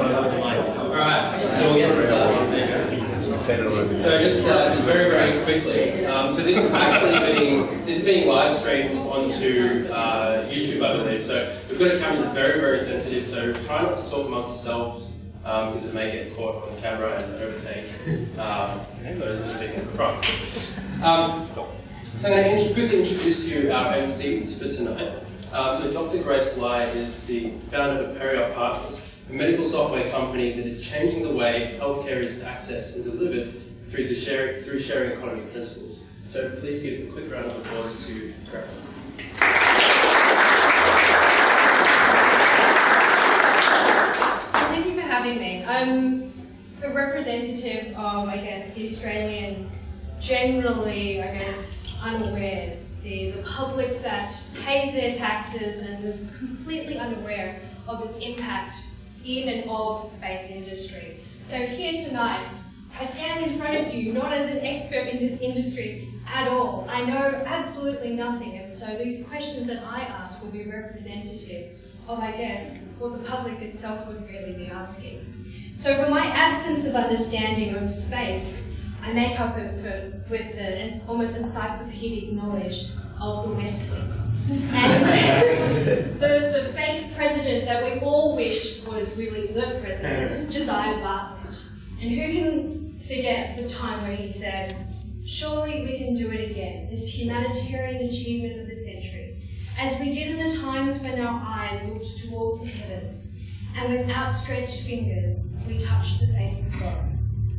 Alright, so we'll get started. So just very, very quickly. So this is being live streamed onto YouTube, I believe. So we've got a camera that's very, very sensitive. So try not to talk amongst yourselves because it may get caught on the camera and overtake those who are speaking at the front. So I'm going to quickly introduce to you our MCs for tonight. So Dr. Grace Lai is the founder of Parsons, a medical software company that is changing the way healthcare is accessed and delivered through sharing economy principles. So please give a quick round of applause to Grace. Thank you for having me. I'm a representative of, I guess, the Australian, generally, I guess, unawares, the public that pays their taxes and is completely unaware of its impact in and of the space industry. So here tonight, I stand in front of you not as an expert in this industry at all. I know absolutely nothing, and so these questions that I ask will be representative of, I guess, what the public itself would really be asking. So for my absence of understanding of space, I make up with the almost encyclopedic knowledge of the West Wing. And the fake president that we all wished was really the president, Jacyl. And who can forget the time where he said, "Surely we can do it again, this humanitarian achievement of the century, as we did in the times when our eyes looked towards the heavens, and with outstretched fingers we touched the face of God."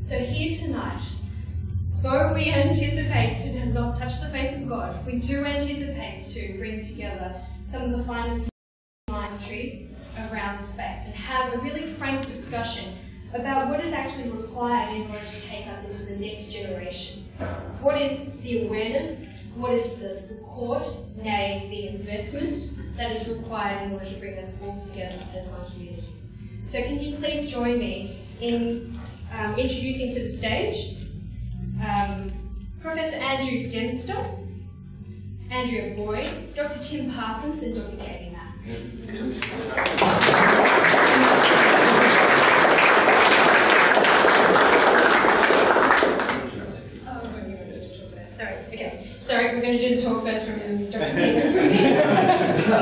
So here tonight, though we anticipate to have not touched the face of God, we do anticipate to bring together some of the finest mindry around space and have a really frank discussion about what is actually required in order to take us into the next generation. What is the awareness? What is the support, nay, the investment that is required in order to bring us all together as one community? So can you please join me in introducing to the stage Professor Andrew Dempster, Andrea Boyd, Dr. Tim Parsons, and Dr. Katie Mack. Sorry, okay. Sorry, we're going to do the talk first from Dr. Katie Mack.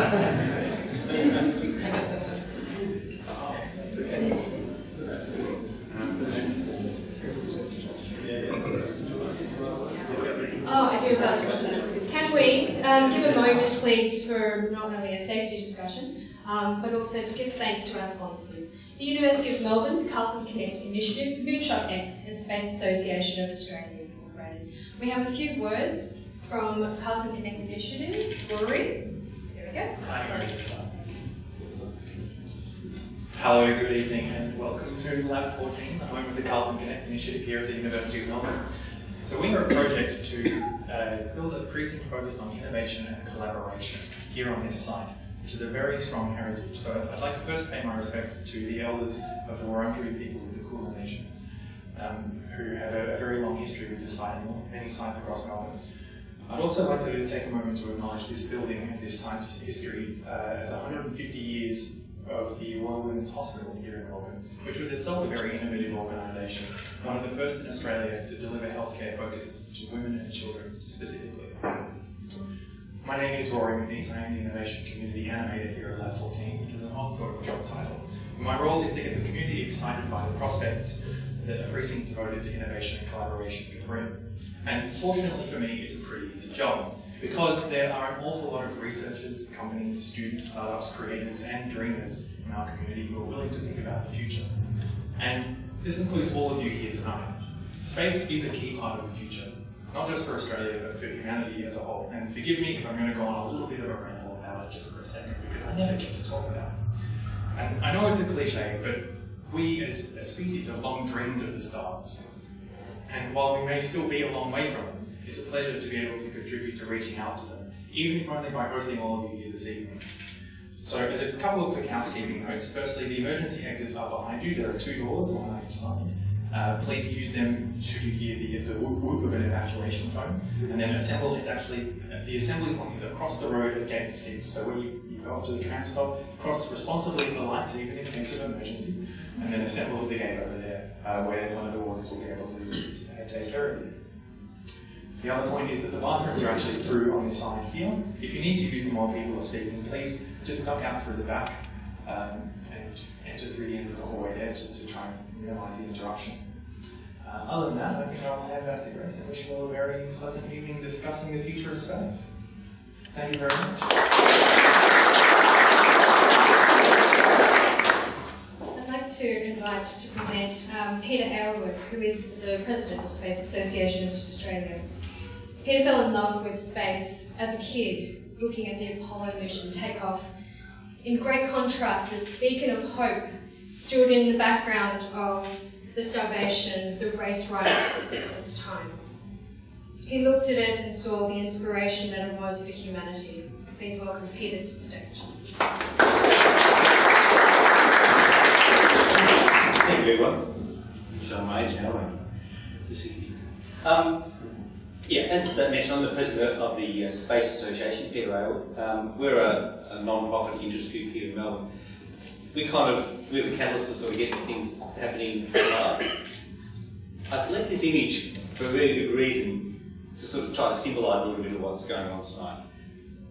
Oh, I do apologize. Can we give a moment, please, for not only a safety discussion, but also to give thanks to our sponsors. The University of Melbourne, Carlton Connect Initiative, MoonshotX, and Space Association of Australia Incorporated. We have a few words from Carlton Connect Initiative. Rory, there we go. Hello, good evening, and welcome to Lab 14, the home of the Carlton Connect Initiative here at the University of Melbourne. So we are a project to build a precinct focused on innovation and collaboration here on this site, which is a very strong heritage. So I'd like to first pay my respects to the elders of the Wurundjeri people of the Kulin Nations, who have a very long history with this site and many sites across Melbourne. I'd also like to take a moment to acknowledge this building and this site's history as 150 years of the Royal Women's Hospital here in Melbourne, which was itself a very innovative organisation, one of the first in Australia to deliver healthcare focused to women and children specifically. My name is Rory McNeese. I am the Innovation Community Animator here at Lab 14, which is an odd sort of job title. My role is to get the community excited by the prospects that a precinct devoted to innovation and collaboration can bring. And fortunately for me, it's a pretty easy job, because there are an awful lot of researchers, companies, students, startups, creators, and dreamers in our community who are willing to think about the future. And this includes all of you here tonight. Space is a key part of the future, not just for Australia, but for humanity as a whole. And forgive me if I'm going to go on a little bit of a ramble about it just for a second, because I never get to talk about it. And I know it's a cliche, but we as a species have long dreamed of the stars. And while we may still be a long way from them, it's a pleasure to be able to contribute to reaching out to them, even if only by hosting all of you here this evening. So as a couple of quick housekeeping notes, firstly, the emergency exits are behind you. There are 2 doors, one on each side. Please use them should you hear the whoop whoop of an evacuation tone. And then assemble, it's actually, the assembly point is across the road at gate 6. So when you go up to the tram stop, cross responsibly the lights even in case of emergency, and then assemble at the gate over there, where one of the wardens will be able to take care of you. The other point is that the bathrooms are actually through on this side here. If you need to use them while people are speaking, please just duck out through the back and enter through the end of the hallway there, just to try and minimise the interruption. Other than that, I think I'll hand back to Grace and wish you all a very pleasant evening discussing the future of space. Thank you very much. I'd like to invite to present Peter Aylward, who is the President of Space Associations Australia. Peter fell in love with space as a kid, looking at the Apollo mission take off. In great contrast, this beacon of hope stood in the background of the starvation, the race riots of its times. He looked at it and saw the inspiration that it was for humanity. Please welcome Peter to the stage. Thank you, everyone. Show my age now, the 60s. As mentioned, I'm the president of the Space Association, Peter Aylward. We're a non-profit industry group here in Melbourne. We're the catalyst for sort of getting things happening. I select this image for a very good reason, to sort of try to symbolise a little bit of what's going on tonight.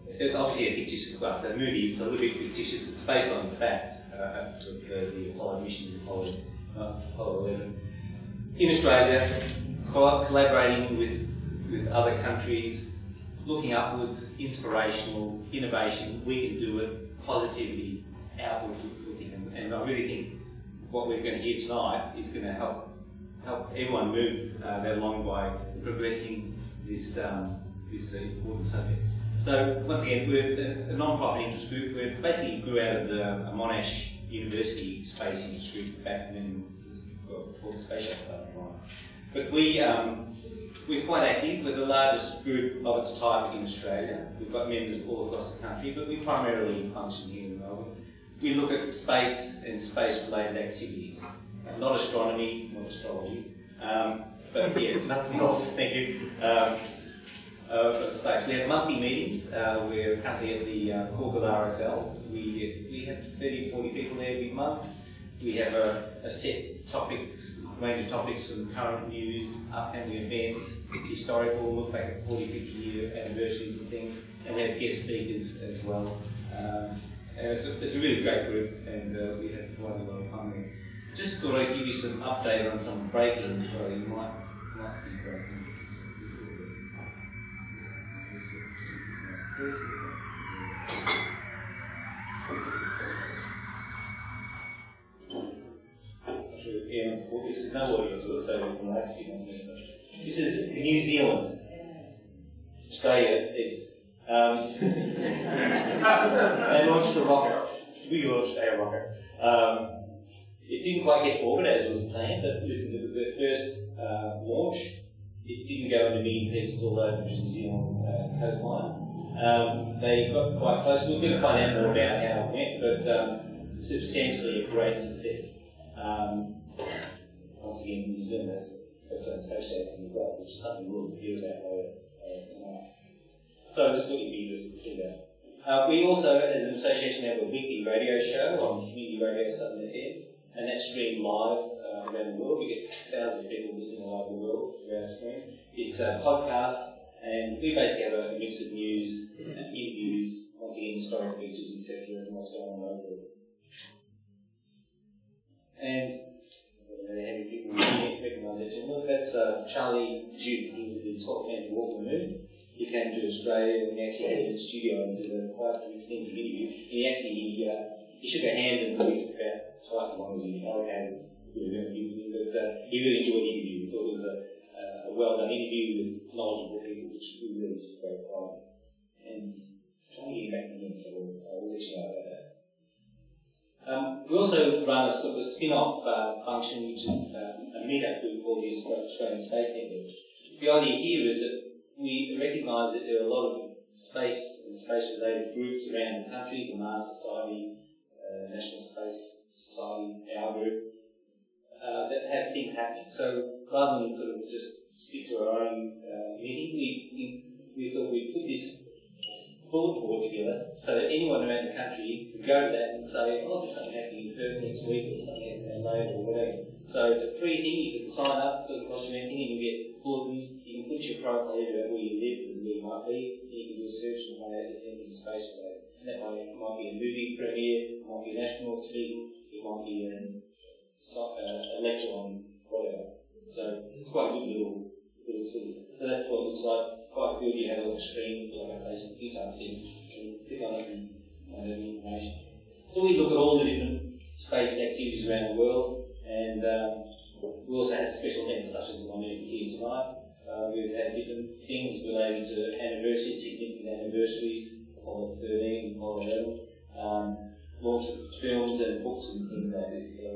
It's obviously a fictitious the movie. It's a little bit fictitious. It's based on the fact of the Apollo mission, Apollo 11. In Australia, collaborating with other countries, looking upwards, inspirational, innovation, we can do it, positivity, outward looking. And I really think what we're going to hear tonight is going to help everyone move that along by progressing this important subject. So once again, we're a non-profit interest group. We basically grew out of the Monash University Space Interest Group back then, before the space shuttle started flying. But we're quite active. We're the largest group of its type in Australia. We've got members all across the country, but we primarily function here in Melbourne. We look at space and space-related activities, not astronomy, not astrology, but yeah, nuts and bolts. Thank you. For space, we have monthly meetings. We're currently at the Caulfield RSL. We have 30, 40 people there every month. We have a set topics, range of topics from current news, upcoming events, historical, look back at 40, 50 year anniversaries and things, and we have guest speakers as well. And it's a really great group, and we have quite a lot of fun there. Just thought I'd give you some updates on some breaking, so you might be breaking. This is no audio to it, so we can relax you. This is New Zealand, Australia East. They launched a rocket. We launched a rocket. It didn't quite get to orbit as was planned, but listen, it was their first launch. It didn't go into million pieces all over the New Zealand coastline. They got quite close. We're going to find out more about how it went, but substantially a great success. Once again, New Zealand has got space stations as well, which is something we'll hear about later tonight. So I just thought you'd be interested to see that. We also, as an association, have a weekly radio show on community radio Southern FM, and that's streamed live around the world. We get thousands of people listening all over the world around the screen. It's a podcast, and we basically have a mix of news and interviews, once again, historic features, etc., and what's going on over there. And having people recognise that gentleman. That's Charlie Duke. He was the top man to walk on the moon. He came to Australia and we actually had him in the studio and did a quite extensive interview. And he shook a hand and we took about twice as long as he allocated. He really enjoyed the interview. He thought it was a well done interview with knowledgeable people, which we really took great pride in. And trying to get back again, so we'll let you know about that. We also run a sort of spin-off function, which is a meetup group called the Australian Space Network. The idea here is that we recognise that there are a lot of space and space-related groups around the country, the Mars Society, National Space Society, our group, that have things happening. So rather than sort of just stick to our own meeting, we thought we'd put this bulletin board together so that anyone around the country can go to that and say, oh, there's something happening in Perth next week or something happening in Adelaide or whatever. So it's a free thing, you can sign up, it doesn't cost you anything, and you get bulletins, you can put your profile in about where you live and where you might be, and you can do a search and find out anything in space related. And that way it might be a movie premiere, it might be a national speaking, it might be a lecture on whatever. So it's quite a good little tool. So that's what it looks like. Quite good. You have a little screen, like a Facebook type thing, and click on it and find out the information. So we look at all the different space activities around the world, and we also have special events such as the one here tonight. We've had different things relating to anniversaries, significant anniversaries, Apollo 13, Apollo 11, launch of films and books and things like this. So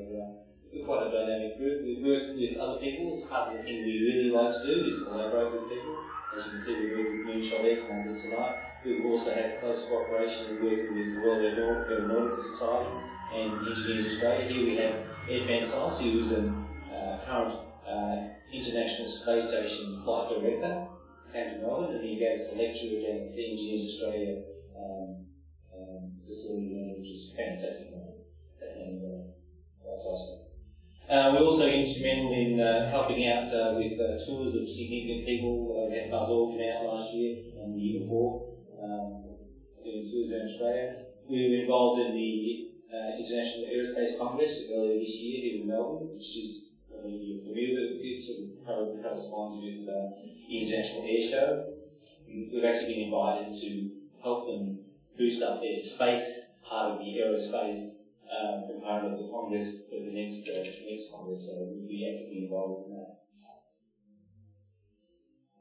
we're quite a dynamic group. We work with other people. It's part of the thing we really like to do is collaborate with people. As you can see, we work with MoonshotX and others tonight. We also have close cooperation and working with the World Aeronautical Society and Engineers Australia. Here we have Ed Van Sice, who is a current International Space Station flight director, came to Melbourne, and he gave us a lecture at the Engineers Australia facility, which is fantastic. We're also instrumental in helping out with tours of significant people. We had Buzz Aldrin out last year and the year before, doing tours around Australia. We were involved in the International Aerospace Congress earlier this year here in Melbourne, which is, you're familiar with it, sort of corresponds with the International Air Show. We've actually been invited to help them boost up their space part of the aerospace component of the Congress for the next Congress, so we'll be actively involved in that.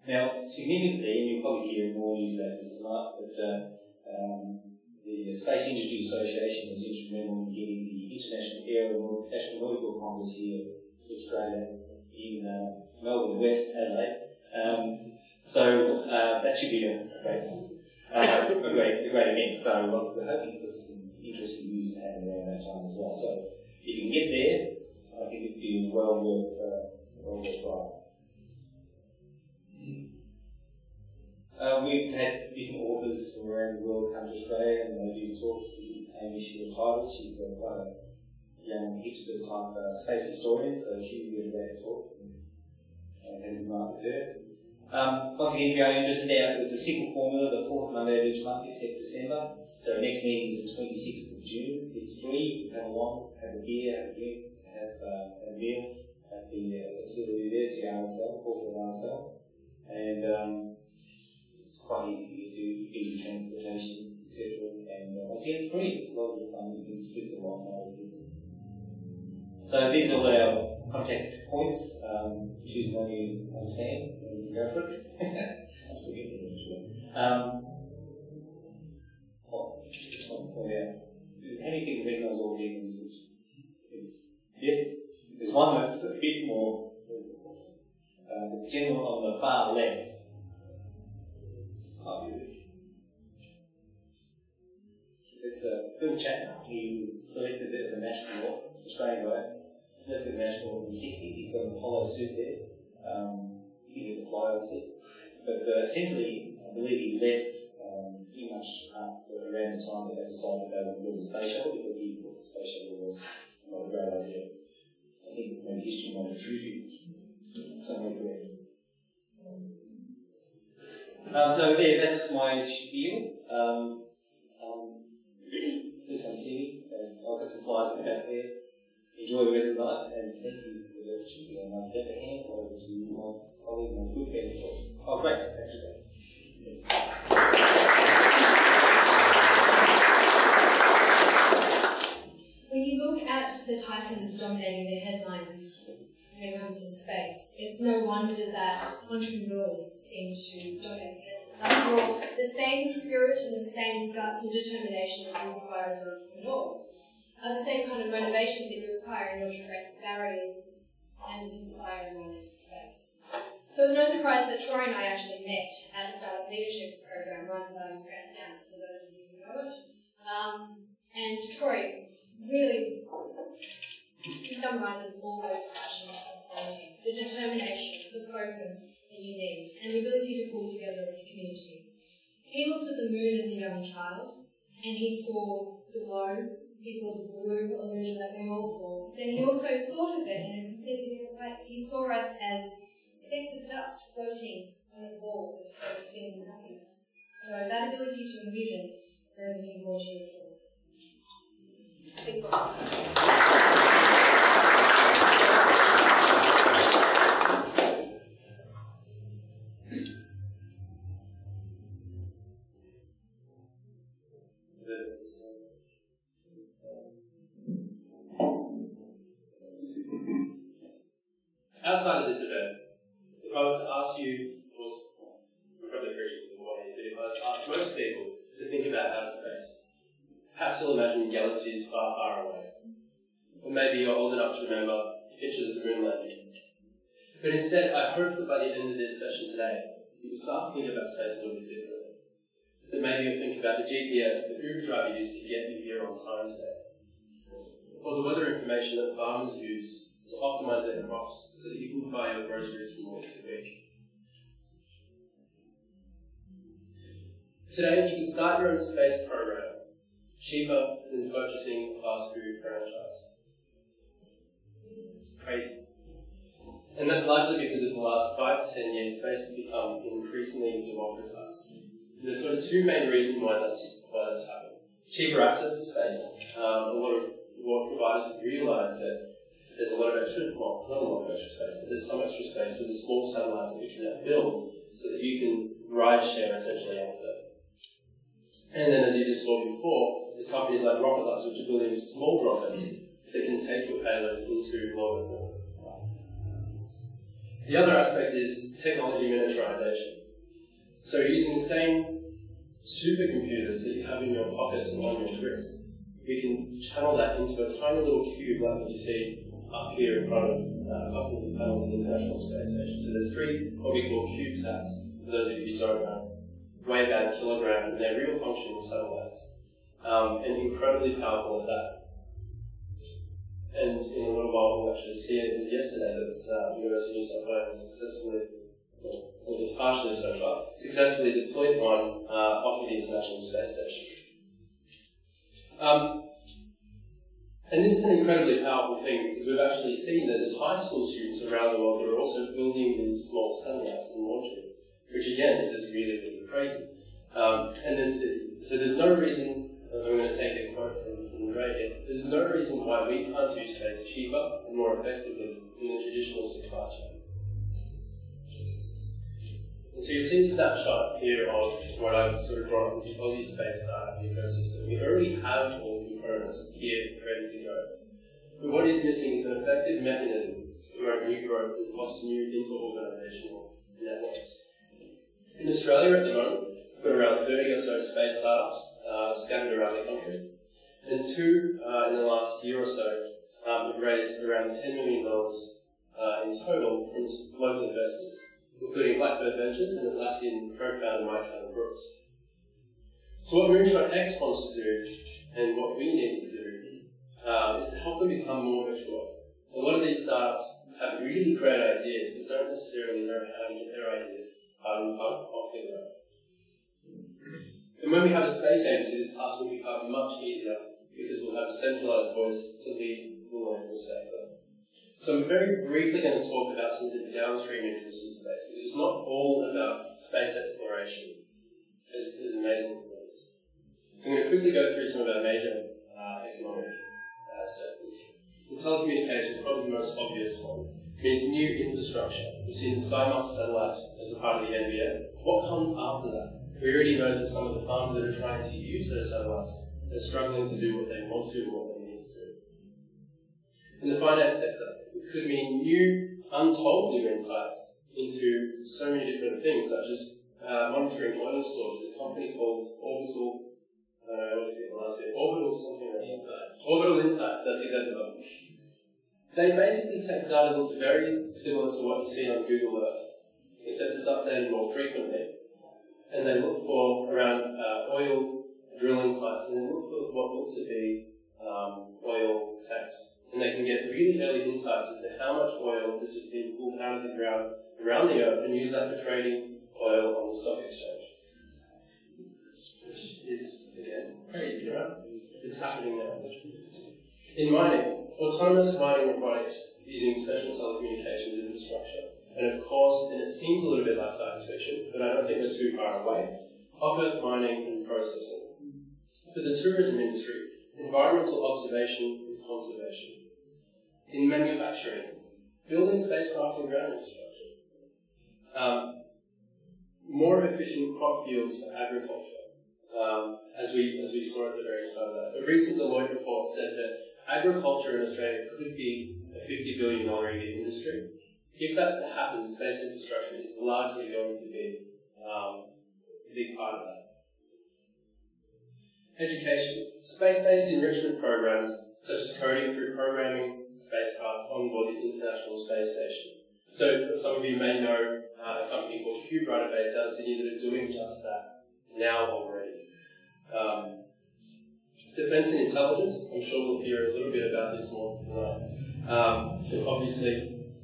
Now, significantly, and you'll probably hear more news about this tonight, but the Space Industry Association was instrumental in getting the International Astronautical Congress here to Australia in Melbourne West, Adelaide. So that should be a great event. So we're hoping for some interesting news to happen around that time as well. So if you can get there, I think it'd be well worthwhile. We've had different authors from around the world come to Australia and they do talks. This is Amy Shearer-Tidal. She's quite a young hipster type space historian, so she will be a great talk. And had a remark with her. Once again, if you're interested out, it's a simple formula, the fourth Monday of each month except December. So next meeting is the 26th of June. It's free. Come along, have a beer, have a drink, have a meal at the facility there. It's the RSL, corporate RSL. And it's quite easy to get to, easy transportation, etc. And once again, it's free. It's a lot of fun. You can split the long way. So these are all our contact points. Choose one you understand and go for it. I'm still getting it actually. Just want to point out, how many people recognise all the evidence? Yes, there's one that's a bit more. The gentleman on the far left. It's Phil Chapman. He was selected as a national, Australian guy, selected national in the 60s. He's got an Apollo suit there. He didn't fly on it. But essentially, I believe he left pretty much around the time that they decided they would build a space shuttle because he thought the space shuttle was not a great idea. I think when history might be true, somewhere there. So there, that's my spiel. Please come see me. I've got some flyers in the back there. Enjoy the rest of the night, and thank you for the opportunity. And I'll get the hand over to my colleague, my good friend. Oh, great. Thank you, guys. When you look at the titans dominating the headlines when it comes to space, it's no wonder that entrepreneurs seem to dominate the headlines. After all, the same spirit and the same guts and determination that you require as an entrepreneur are the same kind of motivations that you require in order to break barriers and inspire everyone into space. So it's no surprise that Troy and I actually met at the start of the leadership program run by McCann, for those of you who know it. And Troy really summarizes all those passion qualities, the determination, the focus that you need, and the ability to pull together a community. He looked at the moon as a young child, and he saw the globe, he saw the blue illusion that we all saw. Then he also thought of it in a completely different way. He saw us as specks of dust floating on a ball that floats in nothingness. So that ability to envision, very looking forward to your talk. Thanks, Bob. Outside of this event, if I was to ask you, I'm probably preaching to the body, but if I was to ask most people to think about outer space, perhaps you'll imagine galaxies far, far away. Or maybe you're old enough to remember pictures of the moon landing. But instead, I hope that by the end of this session today, you will start to think about space a little bit differently. That maybe you'll think about the GPS that Uber driver used to get you here on time today. Or the weather information that farmers use to optimize their crops so that you can buy your groceries from week to week. Today, you can start your own space program, cheaper than purchasing a fast food franchise. It's crazy. And that's largely because in the last 5 to 10 years, space has become increasingly democratized. And there's sort of two main reasons why that's happened. Cheaper access to space. A lot of launch providers have realized that there's a lot of extra, well, not a lot of extra space, but there's some extra space with the small satellites that we can now build so that you can ride share essentially out of it. And then, as you just saw before, there's companies like Rocket Labs which are building small rockets that can take your payloads into low Earth orbit. The other aspect is technology miniaturization. So using the same supercomputers that you have in your pockets and on your wrist, we can channel that into a tiny little cube like what you see up here in front of a couple of the panels of the International Space Station. So there's 3 what we call CubeSats, for those of you who don't know, weigh about a kilogram, and they're real functioning satellites, and incredibly powerful at that. And in a little while we'll actually see it. It was yesterday that the University of New South Wales successfully, well, at least partially so far, successfully deployed one off of the International Space Station. And this is an incredibly powerful thing because we've actually seen that there's high school students around the world that are also building these small satellites and launching, which again is just really, really crazy. And there's no reason, I'm going to take a quote from Ray here, there's no reason why we can't do space cheaper and more effectively than the traditional supply chain. And so you see a snapshot here of what I've sort of drawn up as the Aussie space startup ecosystem. We already have all the components here ready to go. But what is missing is an effective mechanism to promote new growth and foster new inter-organizational networks. In Australia at the moment, we've got around 30 or so space startups scattered around the country. And 2 in the last year or so have raised around $10 million in total from local investors, including Blackbird Ventures and Atlassian co-founder McCann. So what MoonshotX wants to do, and what we need to do, is to help them become more mature. A lot of these startups have really great ideas, but don't necessarily know how to get their ideas off the ground. And when we have a space agency, this task will become much easier because we'll have a centralized voice to lead the local sector. So I'm very briefly going to talk about some of the downstream interests in space, because it's not all about space exploration, as amazing as it is. So I'm going to quickly go through some of our major economic sectors. In telecommunications, probably the most obvious one, means new infrastructure. We've seen the SkyMaster satellites as a part of the NBN. What comes after that? We already know that some of the farms that are trying to use those satellites are struggling to do what they want to and what they need to do. In the finance sector, it could mean new, untold new insights into so many different things, such as monitoring oil stores. There's a company called Orbital, I always forget the last bit, Orbital something like Insights. Orbital Insights, that's exactly right. They basically take data that looks very similar to what you see on Google Earth, except it's updated more frequently. And they look for around oil drilling sites, and they look for what look to be oil tanks. And they can get really early insights as to how much oil has just been pulled out of the ground around the Earth and use that for trading oil on the stock exchange. autonomous mining robotics using special telecommunications infrastructure, and of course, and it seems a little bit like science fiction, but I don't think we're too far away, off-earth mining and processing. For the tourism industry, environmental observation and conservation. In manufacturing, building spacecraft and ground infrastructure. More efficient crop yields for agriculture, as we saw at the very start of that. A recent Deloitte report said that agriculture in Australia could be a $50 billion a year industry. If that's to happen, space infrastructure is largely going to be a big part of that. Education. Space-based enrichment programs, such as coding through programming spacecraft on board the International Space Station. So some of you may know a company called CubeWriter based out of Sydney that are doing just that now already. Defence and intelligence, I'm sure we'll hear a little bit about this more tonight. Obviously,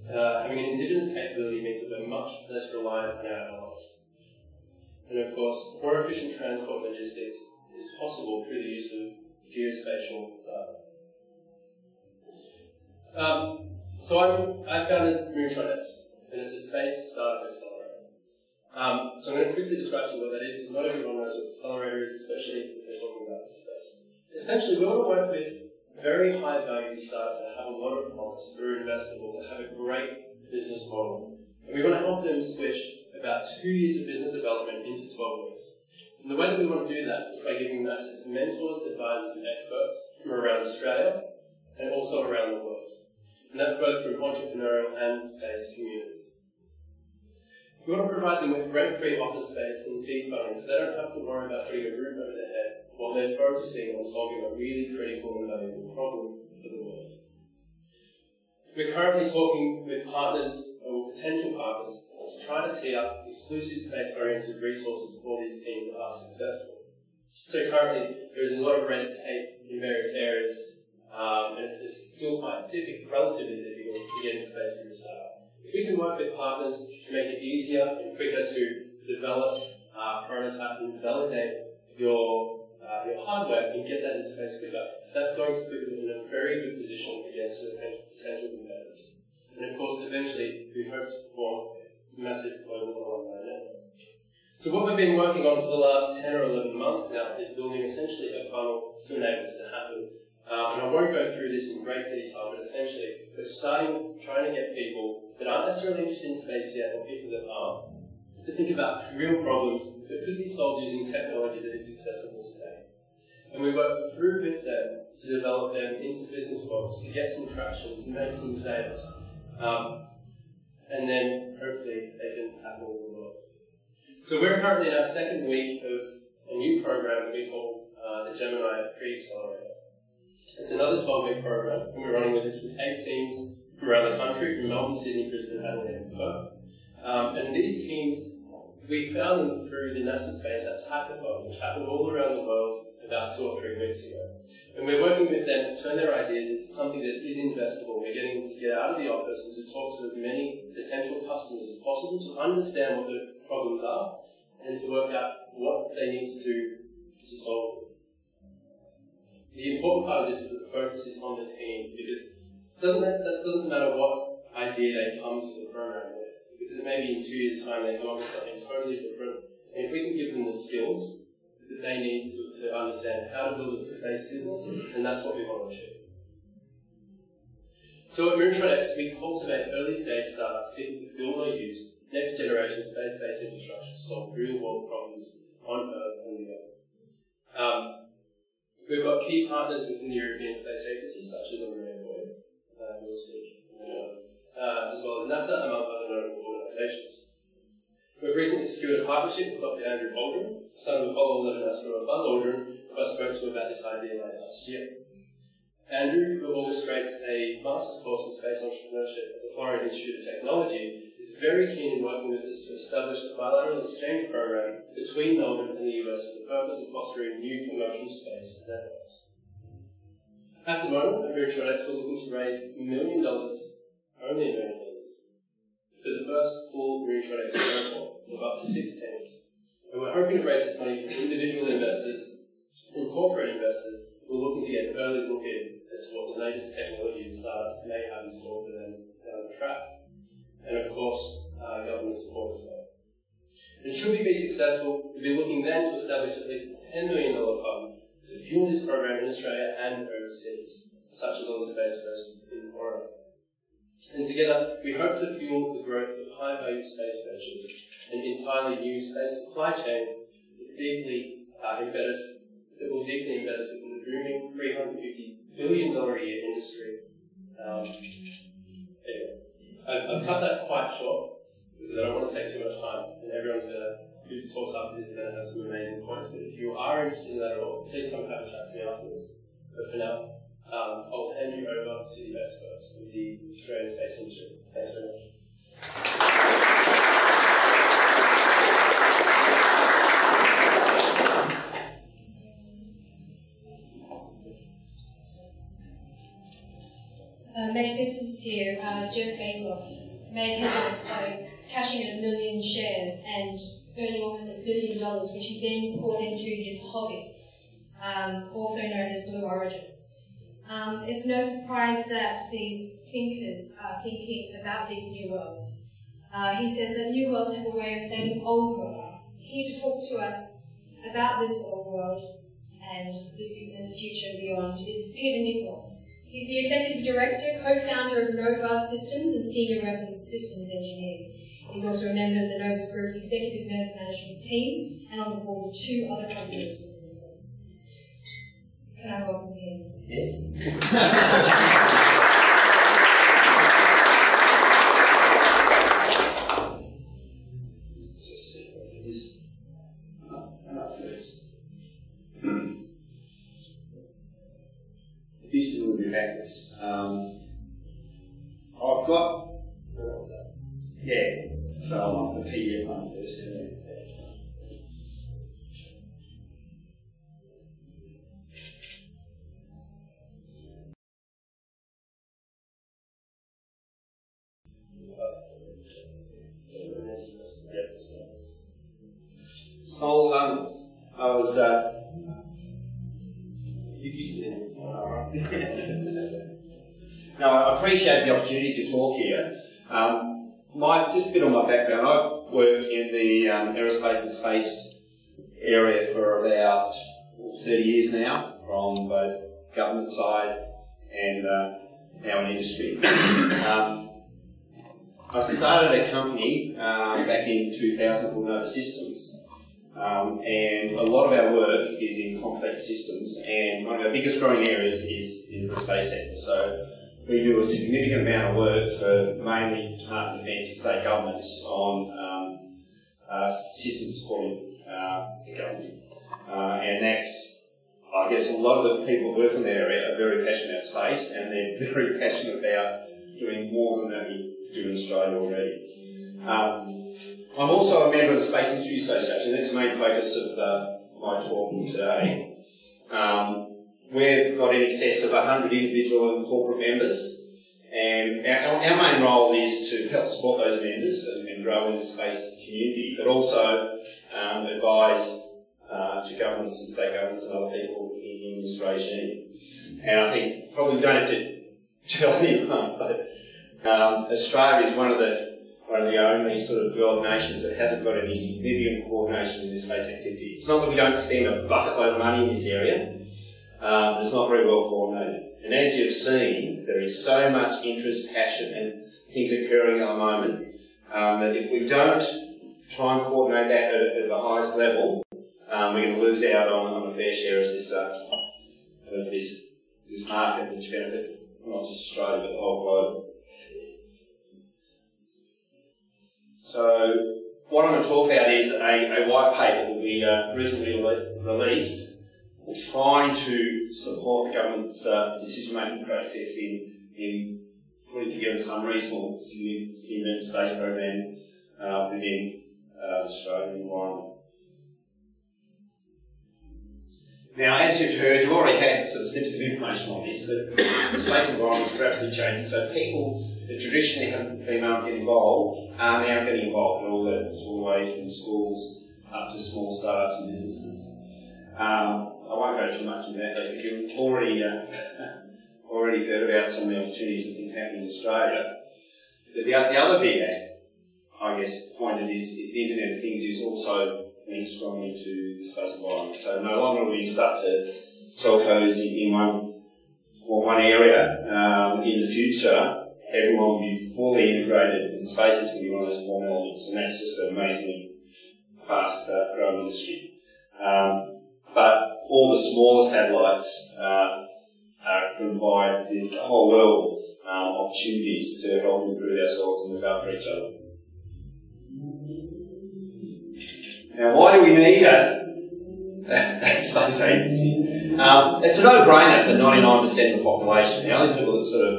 having an Indigenous capability means that we're much less reliant on our allies. And of course, more efficient transport logistics is possible through the use of geospatial data. So I founded MoonshotX, and it's a space startup accelerator. So I'm going to quickly describe to you what that is, because not everyone knows what an accelerator is, especially if they're talking about space. Essentially, we want to work with very high-value startups that have a lot of promise, that are investable, that have a great business model. And we want to help them switch about 2 years of business development into 12 weeks. And the way that we want to do that is by giving them access to mentors, advisors, and experts from around Australia and also around the world. And that's both from entrepreneurial and space communities. We want to provide them with rent-free office space and seed funding so they don't have to worry about putting a roof over their head while they're focusing on solving a really critical and valuable problem for the world. We're currently talking with partners or potential partners to try to tee up exclusive space-oriented resources for these teams that are successful. So currently, there is a lot of red tape in various areas, and it's still quite relatively difficult to get into space for a startup. If we can work with partners to make it easier and quicker to develop, prototype, and validate your hardware and get that into space quicker, that's going to put you in a very good position against potential competitors. And of course, eventually, we hope to perform massive global online network. So what we've been working on for the last 10 or 11 months now is building essentially a funnel to enable this to happen. And I won't go through this in great detail, but essentially, we're trying to get people that aren't necessarily interested in space yet, or people that are, to think about real problems that could be solved using technology that is accessible today. And we work through with them to develop them into business models, to get some traction, to make some sales. And then, hopefully, they can tackle the world. So we're currently in our second week of a new program that we call the Gemini Pre-Accelerator. It's another 12-week program, and we're running with this with 8 teams from around the country, from Melbourne, Sydney, Brisbane, Adelaide, and Perth. And these teams, we found them through the NASA Space Apps Hackathon, which happened all around the world about 2 or 3 weeks ago. And we're working with them to turn their ideas into something that is investable. We're getting them to get out of the office and to talk to as many potential customers as possible to understand what the problems are and to work out what they need to do to solve them. The important part of this is that the focus is on the team, because it doesn't matter what idea they come to the program with, because it may be in 2 years' time they come up with something totally different. And if we can give them the skills that they need to understand how to build a space business, and that's what we want to achieve. So at MoonshotX, we cultivate early-stage startups seeking to build or use next-generation space-based infrastructure to solve real-world problems on Earth and beyond. We've got key partners within the European Space Agency, such as Andrea Boyd, who will speak, as well as NASA, among other notable organisations. We've recently secured a partnership with Dr. Andrea Boyd, son of Apollo 11 astronaut Buzz Aldrin, who I spoke to about this idea late last year. Andrew, who orchestrates a master's course in space entrepreneurship at the Florida Institute of Technology, is very keen in working with us to establish a bilateral exchange program between Melbourne and the US for the purpose of fostering new commercial space networks. At the moment, at MoonshotX, we're looking to raise $1 million, only $1 million, for the first full MoonshotX cohort of up to 6 teams. And we're hoping to raise this money from individual investors, from corporate investors, we're looking to get an early look at as to what the latest technology and startups may have in store for them down the track. And of course, government support as well. And should we be successful, we'll be looking then to establish at least a $10 million fund to fuel this program in Australia and overseas, such as on the Space Coast in Florida. And together, we hope to fuel the growth of high-value space ventures and entirely new space supply chains that will deeply embed us within the booming $350 billion a year industry. Anyway, I've cut that quite short because I don't want to take too much time, and everyone's who talks after this is going to have some amazing points. But if you are interested in that at all, please come and have a chat to me afterwards. But for now, I'll hand you over to the experts of the Australian space industry. Thanks very much. May 5th this year, Jeff Bezos made headlines by cashing in 1 million shares and earning almost $1 billion, which he then poured into his hobby, also known as Blue Origin. It's no surprise that these thinkers are thinking about these new worlds. He says that new worlds have a way of saving old worlds. Here to talk to us about this old world and the future beyond is Peter Nikoloff. He's the Executive Director, co-founder of Nova Systems and Senior Weapons Systems Engineer. He's also a member of the Novus Group's Executive Management Team and on the board of 2 other companies. Can I welcome him? Yes. Just see what it is. This is a little bit backwards. I've got, so I'm on the PDF one first. I was no, I appreciate the opportunity to talk here. Just a bit on my background. I've worked in the aerospace and space area for about 30 years now, from both government side and now in industry. I started a company back in 2000 called Nova Systems. And a lot of our work is in complex systems, and one of our biggest growing areas is the space sector. So we do a significant amount of work for mainly Department of Defence and state governments on systems supporting the government. And that's, I guess, a lot of the people who work in the area are very passionate about space, and they're very passionate about doing more than that we do in Australia already. I'm also a member of the Space Industry Association. That's the main focus of my talk today. We've got in excess of 100 individual and corporate members, and our main role is to help support those members and grow in the space community, but also advise to governments and state governments and other people in this regime. And I think probably we don't have to tell anyone, but Australia is one of the only sort of developed nations that hasn't got any significant coordination in this space activity. It's not that we don't spend a bucket load of money in this area, it's not very well coordinated. And as you've seen, there is so much interest, passion and things occurring at the moment that if we don't try and coordinate that at the highest level, we're going to lose out on a fair share of this market, which benefits not just Australia but the whole globe. So what I'm going to talk about is a white paper that we recently released, trying to support the government's decision-making process in putting together some reasonable significant space program within the Australian environment. Now, as you've heard, you've already had sort of snippets of information on this, but the space environment is rapidly changing, so people that traditionally haven't been able to get involved are now getting involved at all levels, all the way from schools up to small startups and businesses. I won't go too much into that, but you've already heard about some of the opportunities and things happening in Australia. But the other big, I guess, point is the Internet of Things is also linked strongly to the space environment. So no longer will we stuck to telcos in one area. In the future, everyone will be fully integrated in space. It's going to be one of those form elements, and that's just an amazingly fast growing industry. But all the smaller satellites provide the whole world opportunities to help improve ourselves and look after each other. Now, why do we need a space agency? It's a no-brainer for 99% of the population. The only people that sort of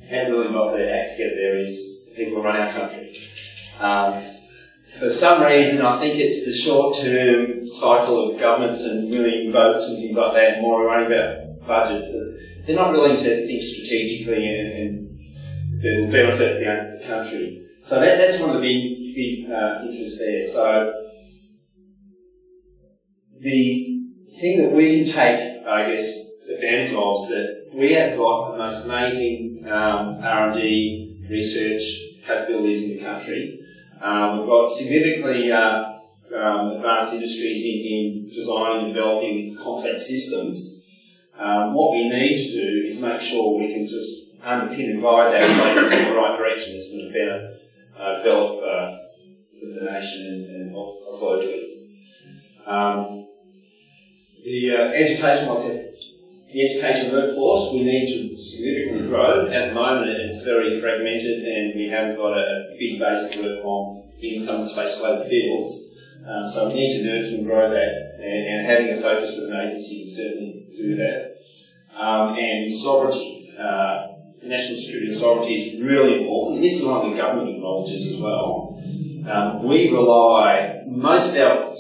haven't really got their act together there is the people who run our country. For some reason, I think it's the short-term cycle of governments and really votes and things like that, and more worrying about budgets. They're not willing to think strategically and that will benefit the country. So that's one of the big interests there. So the thing that we can take, I guess, advantage of is that we have got the most amazing R&D research capabilities in the country. We've got significantly advanced industries in designing and developing complex systems. What we need to do is make sure we can just underpin and guide that and take us in the right direction. It's going to better develop the nation and globally. The education workforce, we need to significantly grow. At the moment, it's very fragmented and we haven't got a big base to work from in some of the space-related fields. So we need to nurture and grow that, and having a focus with an agency can certainly do that. And sovereignty, national security and sovereignty is really important. And this is one the government acknowledges as well. We rely, most of our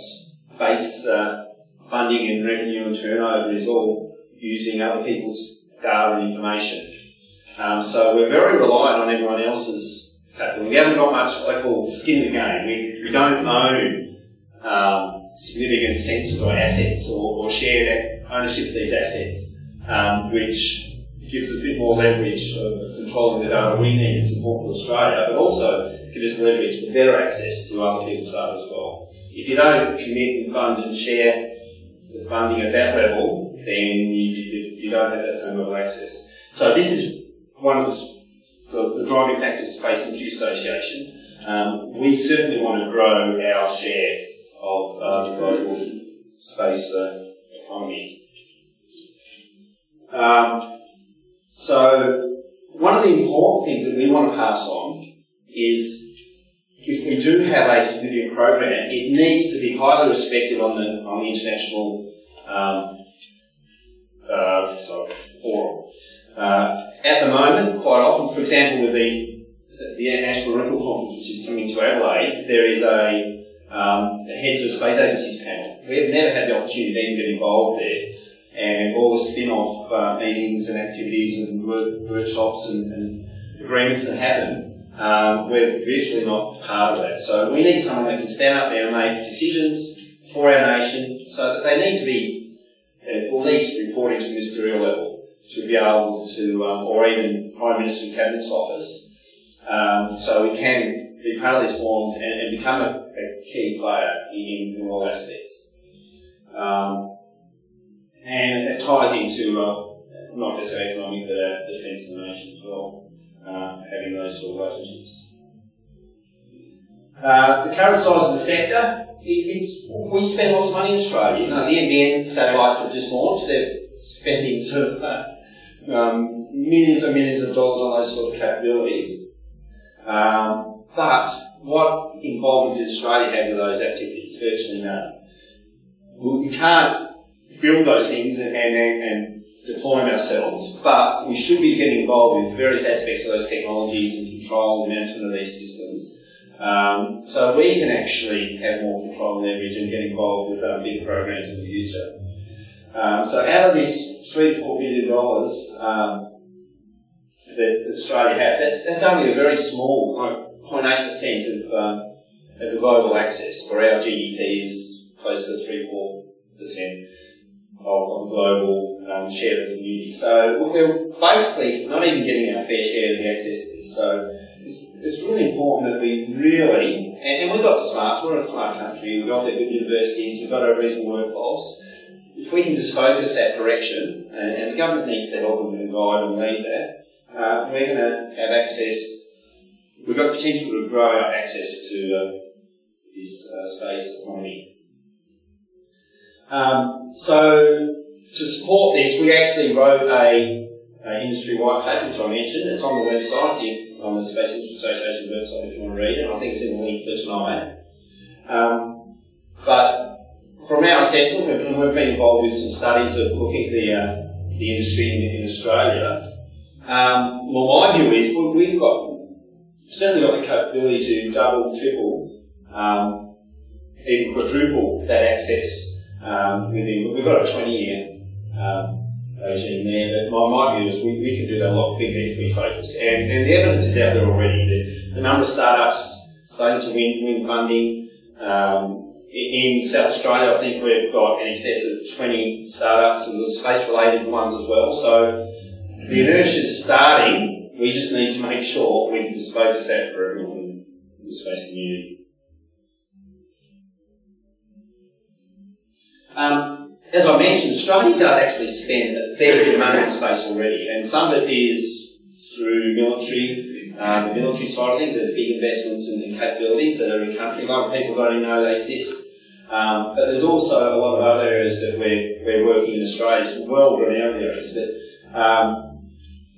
base funding and revenue and turnover is all using other people's data and information. So we're very reliant on everyone else's capital. We haven't got much what I call skin in the game. We don't own significant sensors or assets or share that ownership of these assets, which gives us a bit more leverage of controlling the data we need. It's important to Australia, but also gives us leverage for better access to other people's data as well. If you don't commit and fund and share the funding at that level, then you don't have that same level of access. So this is one of the driving factors of Space Industry Association. We certainly want to grow our share of the global space economy. So one of the important things that we want to pass on is, if we do have a significant program, it needs to be highly respected on the international forum. At the moment, quite often, for example, with the National Record Conference, which is coming to Adelaide, there is a heads of space agencies panel. We have never had the opportunity to even get involved there, and all the spin-off meetings and activities and workshops and agreements that happen. We're virtually not part of that. So we need someone that can stand up there and make decisions for our nation, so that they need to be at least reporting to ministerial level to be able to, or even Prime Minister and Cabinet's office, so we can be part of these forums and become a key player in all aspects. And it ties into not just our economic, but our defence of the nation as well, having those sort of relationships. The current size of the sector, we spend lots of money in Australia. You know, the NBN satellites were just launched. They're spending sort of millions and millions of dollars on those sort of capabilities. But what involvement did Australia have with those activities? Virtually none. We can't build those things and deploy them ourselves, but we should be getting involved with various aspects of those technologies and control and management of these systems. So we can actually have more control and leverage and get involved with big programs in the future. So out of this $3 to $4 billion that Australia has, that's only a very small 0.8% of the global access, where our GDP is close to 3-4%. of the global share of the community. So we're basically not even getting our fair share of the access to this. So it's really important that we really, and we've got the smarts, we're a smart country, we've got the good universities, we've got a reasonable workforce. If we can just focus that direction, and the government needs to help and guide and lead that, we're going to have access, we've got potential to grow our access to this space economy. So to support this, we actually wrote a industry white paper, which I mentioned. It's on the website, on the Space Industry Association website if you want to read it. I think it's in the link for tonight. But from our assessment, we've been involved with some studies of looking at the industry in Australia. Well, my view is we've certainly got the capability to double, triple, even quadruple that access. We've got a 20-year regime there, but my view is we can do that a lot quicker if we focus. And the evidence is out there already. The number of startups starting to win funding. In South Australia, I think we've got in excess of 20 startups and the space-related ones as well. So the inertia is starting. We just need to make sure we can just focus that for everyone in the space community. As I mentioned, Australia does actually spend a fair bit of money on space already, and some of it is through military, the military side of things. There's big investments and capabilities that are in country. A lot of people don't even know they exist. But there's also a lot of other areas that we're working in Australia, some world-renowned areas. But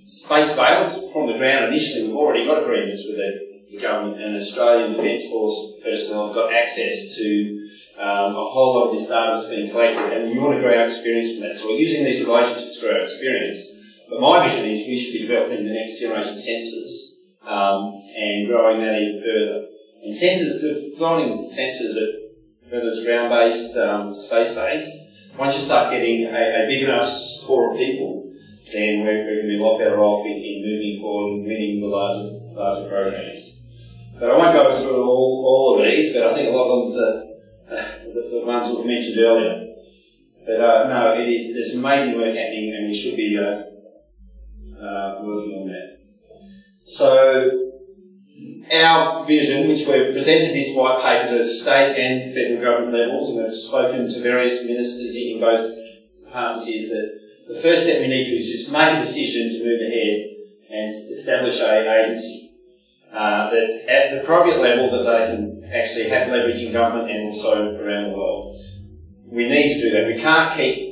space surveillance from the ground, initially we've already got agreements with the government, and Australian Defence Force personnel have got access to a whole lot of this data that's been collected, and we want to grow our experience from that. So we're using these relationships to grow our experience. But my vision is we should be developing the next generation sensors and growing that even further. And sensors, designing sensors, whether it's ground-based, space-based, once you start getting a big enough core of people, then we're going to be a lot better off in moving forward and winning the larger programs. But I won't go through all of these, but I think a lot of them are the ones that were mentioned earlier. But no, there's amazing work happening, and we should be working on that. So our vision, which we've presented this white paper to state and federal government levels, and we've spoken to various ministers in both departments, is that the first step we need to do is just make a decision to move ahead and establish an agency that's at the appropriate level that they can actually have leverage in government and also around the world. We need to do that. We can't keep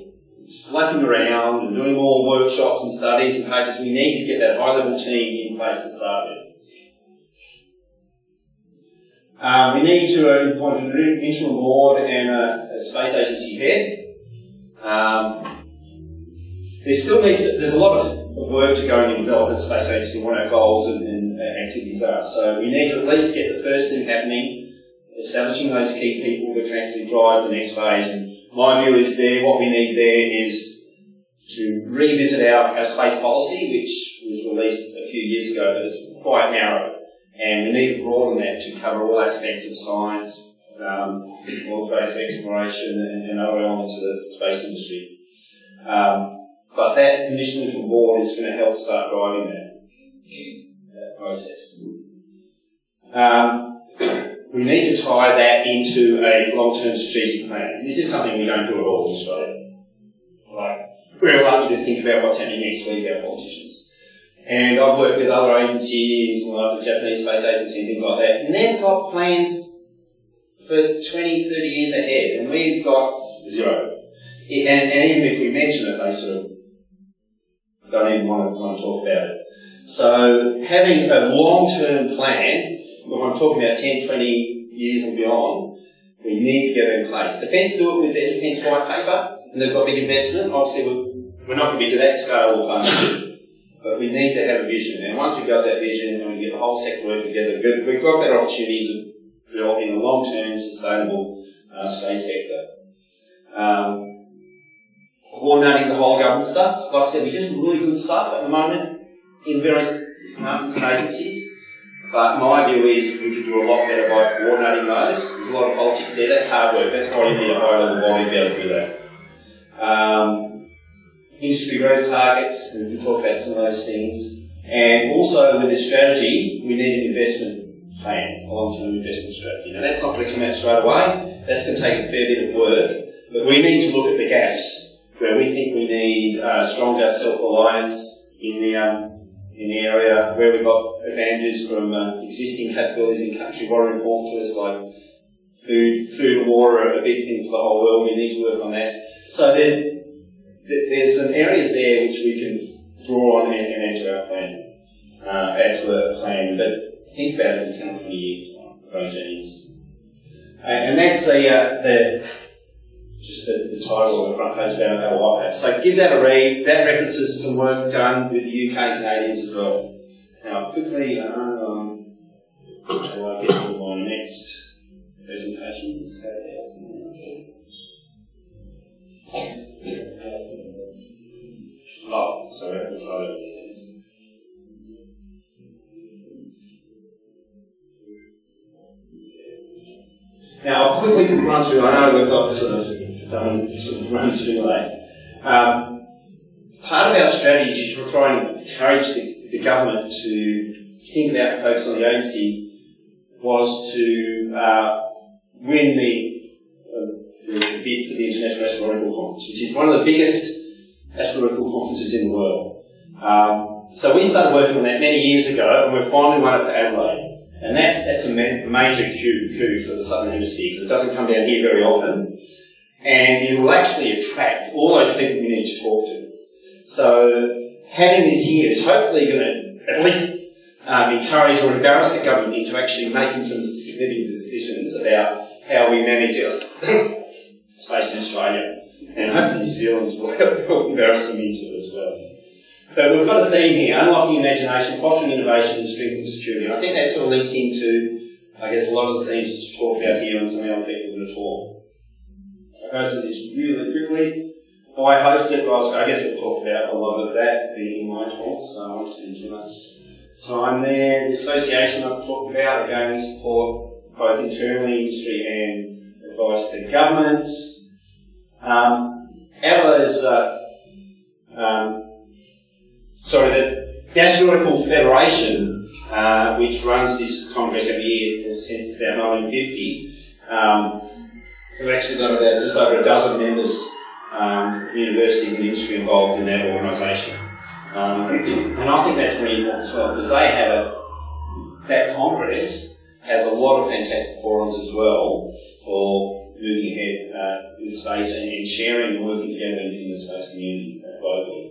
fluffing around and doing more workshops and studies and papers. We need to get that high-level team in place to start with. We need to appoint an interim board and a space agency head. There's a lot of work to go in development space agency, what our goals and activities are. So we need to at least get the first thing happening, establishing those key people that can actually drive the next phase. And my view is what we need there is to revisit our space policy, which was released a few years ago, but it's quite narrow. And we need to broaden that to cover all aspects of science, all space exploration and other elements of the space industry. But that initial interim board is going to help start driving that process. We need to tie that into a long-term strategic plan. This is something we don't do at all in Australia. We're lucky to think about what's happening next week, our politicians. And I've worked with other agencies, like the Japanese Space Agency and things like that, and they've got plans for 20, 30 years ahead, and we've got zero. And even if we mention it, they sort of don't even want to talk about it. So having a long-term plan, when I'm talking about 10, 20 years and beyond, we need to get it in place. Defence do it with their Defence White Paper, and they've got big investment. Obviously, we're not going to be to that scale of funding, but we need to have a vision. And once we've got that vision and we get the whole sector working together, we've got better opportunities of developing a long-term, sustainable space sector. Coordinating the whole government stuff. Like I said, we do some really good stuff at the moment in various departments and agencies, but my view is we could do a lot better by coordinating those. There's a lot of politics there. That's hard work. That's why you need a high-level body to be able to do that. industry growth targets, and we can talk about some of those things. And also with this strategy, we need an investment plan, a long-term investment strategy. Now that's not going to come out straight away, that's going to take a fair bit of work, but we need to look at the gaps where we think we need stronger self-reliance in the area, where we've got advantages from existing capabilities in country, what are important to us, like food and water are a big thing for the whole world, we need to work on that. So there's some areas there which we can draw on and add to our plan, but think about it in 10 or 20 years regimes. And that's just the title on the front page of our white paper. So give that a read. That references some work done with the UK and Canadians as well. Now quickly, I'll get to my next presentation. Oh, sorry, I'll try that. Now, I'll quickly run through, I know we've got run too late. Part of our strategy is to try and encourage the government to think about and focus on the agency was to win the bid for the International Astronautical Conference, which is one of the biggest astronautical conferences in the world. So we started working on that many years ago, and we've finally won it for Adelaide. And that's a major coup for the Southern Hemisphere, because it doesn't come down here very often. And it will actually attract all those people we need to talk to. So having this here is hopefully going to at least encourage or embarrass the government into actually making some significant decisions about how we manage our space in Australia. And hopefully New Zealand's will embarrass them into it as well. But we've got a theme here: unlocking imagination, fostering innovation, and strengthening security. And I think that sort of links into, I guess, a lot of the themes that you talked about here and some of the other people are going to talk. I'll go through this really quickly. I hosted, well, I guess we've talked about a lot of that in my talk, so I won't spend too much time there. The association I've talked about, again, we support both internally, industry, and advice to government. Out of those, the Astronautical Federation, which runs this congress every year since about 1950, we've actually got about just over a dozen members from universities and industry involved in that organisation. And I think that's really important as well, because they have that congress has a lot of fantastic forums as well for moving ahead in space and sharing and working together in the space community globally.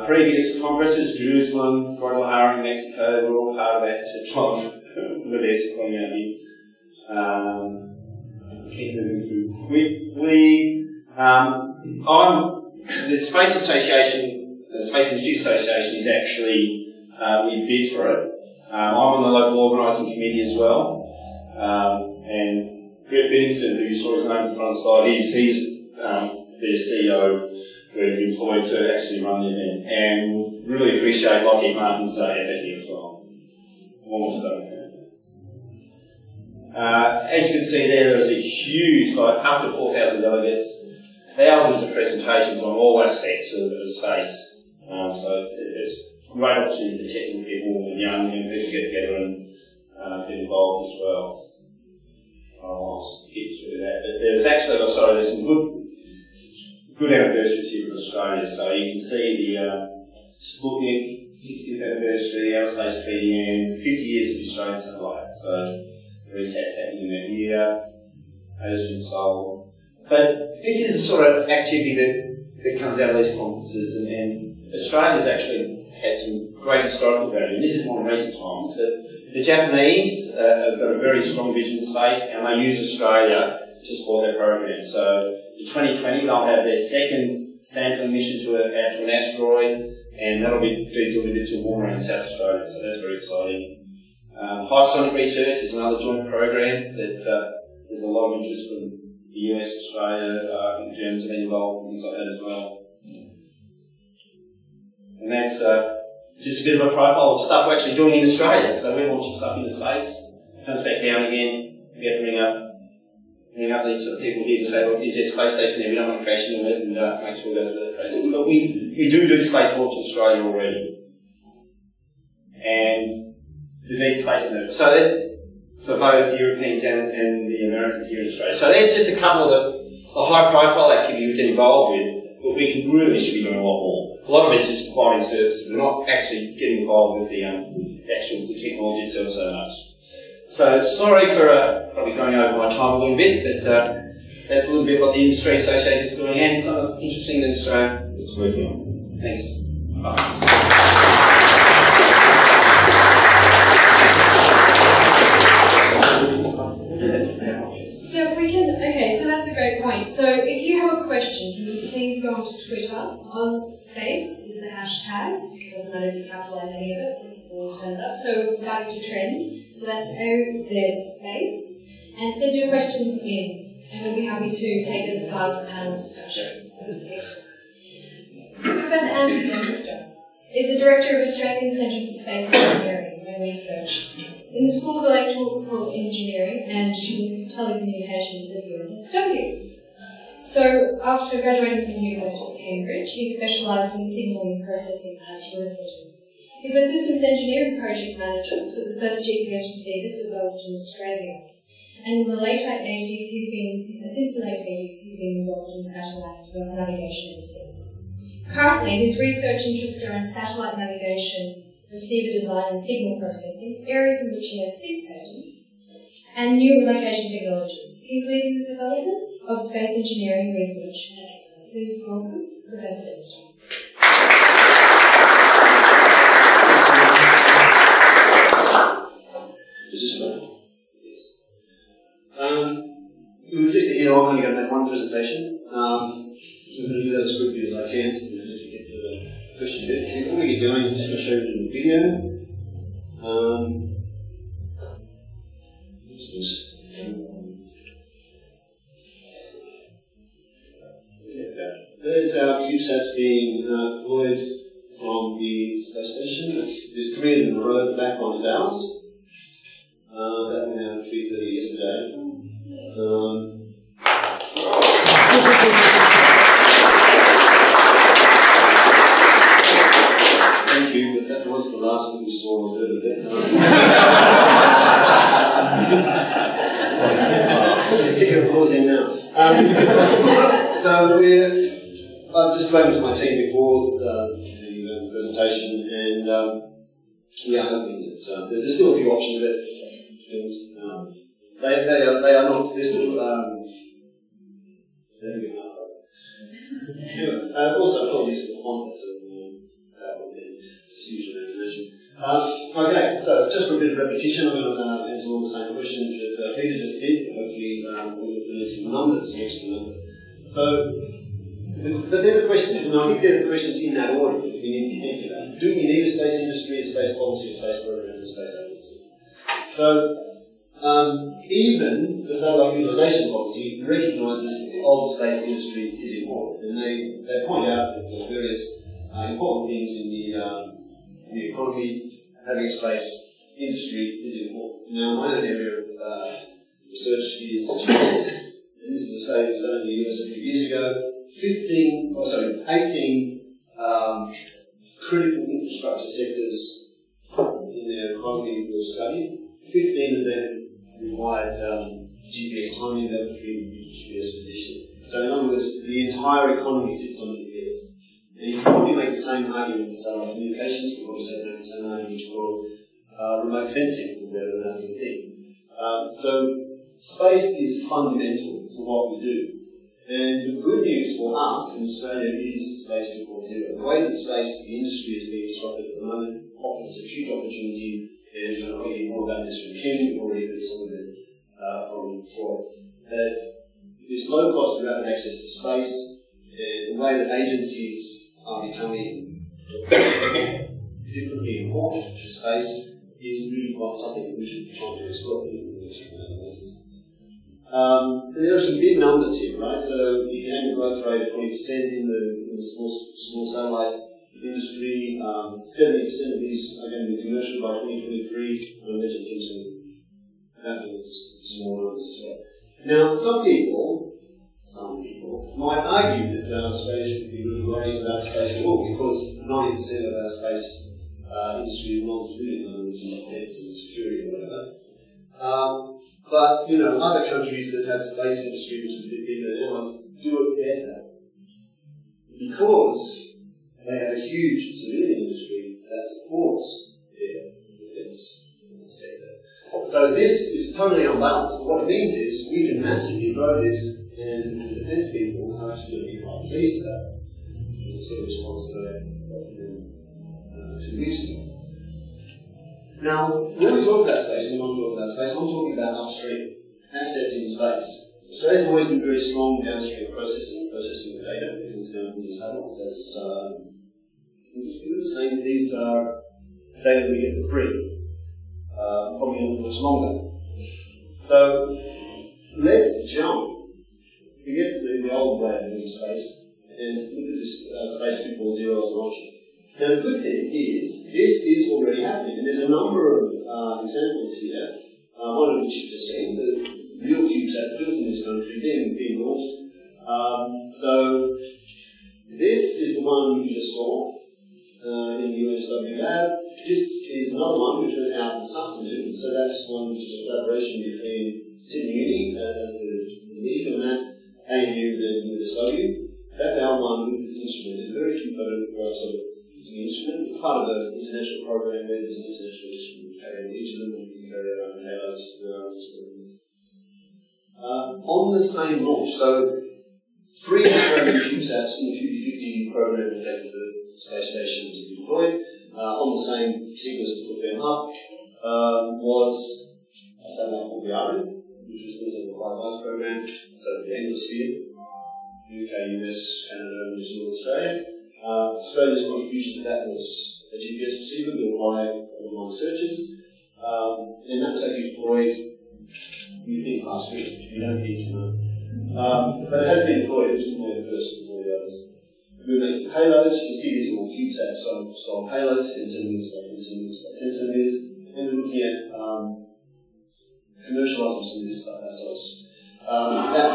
Previous congresses, Jerusalem, Guadalajara in Mexico, we're all part of that to try and with this coming out here. Keep moving through quickly. The Space Association, the Space Industry Association is actually, we bid for it. I'm on the local organising committee as well. And Greg Biddington, who you saw his name in the front of the slide, he's their CEO. We've employed to actually run the event, and really appreciate Lockheed Martin's effort here as well. Almost done. As you can see there is a huge, like up to 4,000 delegates, thousands of presentations on all aspects of space. So it's a great opportunity for technical people and young people to get together and get involved as well. I'll skip through that, but there's actually, there's some good anniversaries here in Australia. So you can see the Sputnik 60th anniversary, Aerospace Treaty, and 50 years of Australian satellite. So resets happening in that year. Has been sold. But this is the sort of activity that comes out of these conferences, and Australia's actually had some great historical value. And this is more in recent times, but the Japanese have got a very strong vision in space, and they use Australia to support their program. So in 2020, they'll have their second sampling mission to an asteroid, and that'll be delivered to Warner in South Australia. So that's very exciting. Hypersonic research is another joint program that there's a lot of interest from the US, Australia, I think Germans have been involved, things like that as well. And that's just a bit of a profile of stuff we're actually doing in Australia. So we're launching stuff into space, comes back down again, we have to bring up bringing up these sort of people here to say, well, is there a space station there? We don't want to crash into it and make sure we go through that process. But we do space launch in Australia already. And the deep space movement. So that, for both Europeans and the Americans here in Australia. So that's just a couple of the high profile activity we get involved with, but we should be doing a lot more. A lot of it is just providing services. We're not actually getting involved with the technology itself so much. So sorry for probably going over my time a little bit, but that's a little bit what the industry association is doing and something interesting that Australia is working on. Thanks. Bye. So that's a great point. So if you have a question, can you please go onto Twitter? OzSpace is the hashtag. It doesn't matter if you capitalize any of it, it all turns up. So we're starting to trend. So that's OzSpace. And send your questions in, and we'll be happy to take them as part of the panel discussion. Professor Andrea Dempster is the Director of Australian Centre for Space Engineering and Research in the School of Electrical Engineering and Telecommunications at UNSW. So, after graduating from the University of Cambridge, he specialised in signalling processing and arithmetic. He's a systems engineer and project manager for the first GPS receiver developed in Australia. And in the late 80s, since the late 80s, he's been involved in satellite navigation overseas. Currently, his research interests are in satellite navigation, receiver design and signal processing, areas in which he has 6 patents, and new location technologies. He's leading the development of space engineering research and excellence. Please welcome Professor Dempster. Is this right? Yes. I'm only going to make one presentation. So I'm going to do that as quickly as I can, so we need to get to the question bit. Before we get going, I'm just going to show you the video. What's this? There's our CubeSats being deployed from the space station. There's 3 in a row. The back one is ours. That went out at 3:30 yesterday. Thank you, but that was the last thing we saw of it. You're pausing now. So I've just spoken to my team before the presentation, and we are hoping that there's still a few options left. They are not. They're still. Also, apologies for the font. That would be usual information. Okay, so just for a bit of repetition, I'm going to answer all the same questions that Peter just did. Hopefully, we'll learn some numbers, some extra numbers. So, but they're the questions, and I think they're the questions in that order that we need to think about. Do we need a space industry, a space policy, a space program, a space agency? So, even the satellite utilisation policy recognises that the old space industry is important, and they point out that for various important things in the economy, having a space industry is important. Now, my own area of research is GPS, and this is a study that was done in the US a few years ago. 18 critical infrastructure sectors in their economy were studied. 15 of them required GPS timing, that would be GPS position. So in other words, the entire economy sits on GPS. And you can probably make the same argument for satellite communications, you can also make the same argument for remote sensing, or whatever that sort of thing. So space is fundamental to what we do. And the good news for us in Australia is Space 2.0. The way that space, the industry is being disrupted at the moment, offers us a huge opportunity. And I'll hear more about this from Kim, we've already heard some of it from Prof. That this low cost and rapid access to space, and the way that agencies are becoming differently important to space, is really quite something that we should be trying to explore. There are some big numbers here, right? So the annual growth rate of 20% in the small satellite industry, 70% of these are going to be commercial by 2023. I mentioned things in small numbers as well. Now, some people might argue that Australia should be really worrying about space at all, because 90% of our space industry is non-civilian, which is defence and security or whatever. But, other countries that have a space industry which is a bit bigger than ours do it better, because they have a huge civilian industry that supports their defence sector. So this is totally unbalanced. What it means is we can massively grow this, and the defence people are actually going to be quite pleased with that, which was the sort of response that I got from them 2 weeks ago. Now, when we talk about space, I'm talking about upstream assets in space. Australia's always been very strong downstream processing the data, things down from the satellites, as we were saying that these are data that we get for free, probably not for much longer. So, let's jump, forget the old way of doing space, and look at this Space 2.0 as an option. Now, the good thing is, this is already happening, and there's a number of examples here, one of which you've just seen, the real CubeSats built in this country being launched. So, this is the one you just saw in the UNSW lab. This is another one which went out this afternoon, so that's one which is a collaboration between Sydney Uni as the lead on that, ANU and UNSW. That's our one with its instrument. There's very few photographs of the instrument. It's part of an international program where there's an international instrument carrying each of them, and you can carry around the halos on the same launch. So 3 Australian CubeSats in the QD50 program that came to the space station to be deployed on the same sequence to put them up was a satellite called the ARI, which was built in the Five Eyes program, so the Anglosphere, UK, US, Canada, New Zealand, Australia. Australia's contribution to that was a GPS receiver built by online searches, and that was actually deployed, we think, last week. We don't need to know. But it has been deployed, it was deployed first before the others. We were making payloads. You can see these are all CubeSats style payloads, 10 centimeters by 10 centimeters by 10 centimeters, and we're looking at commercialising some of this stuff ourselves. That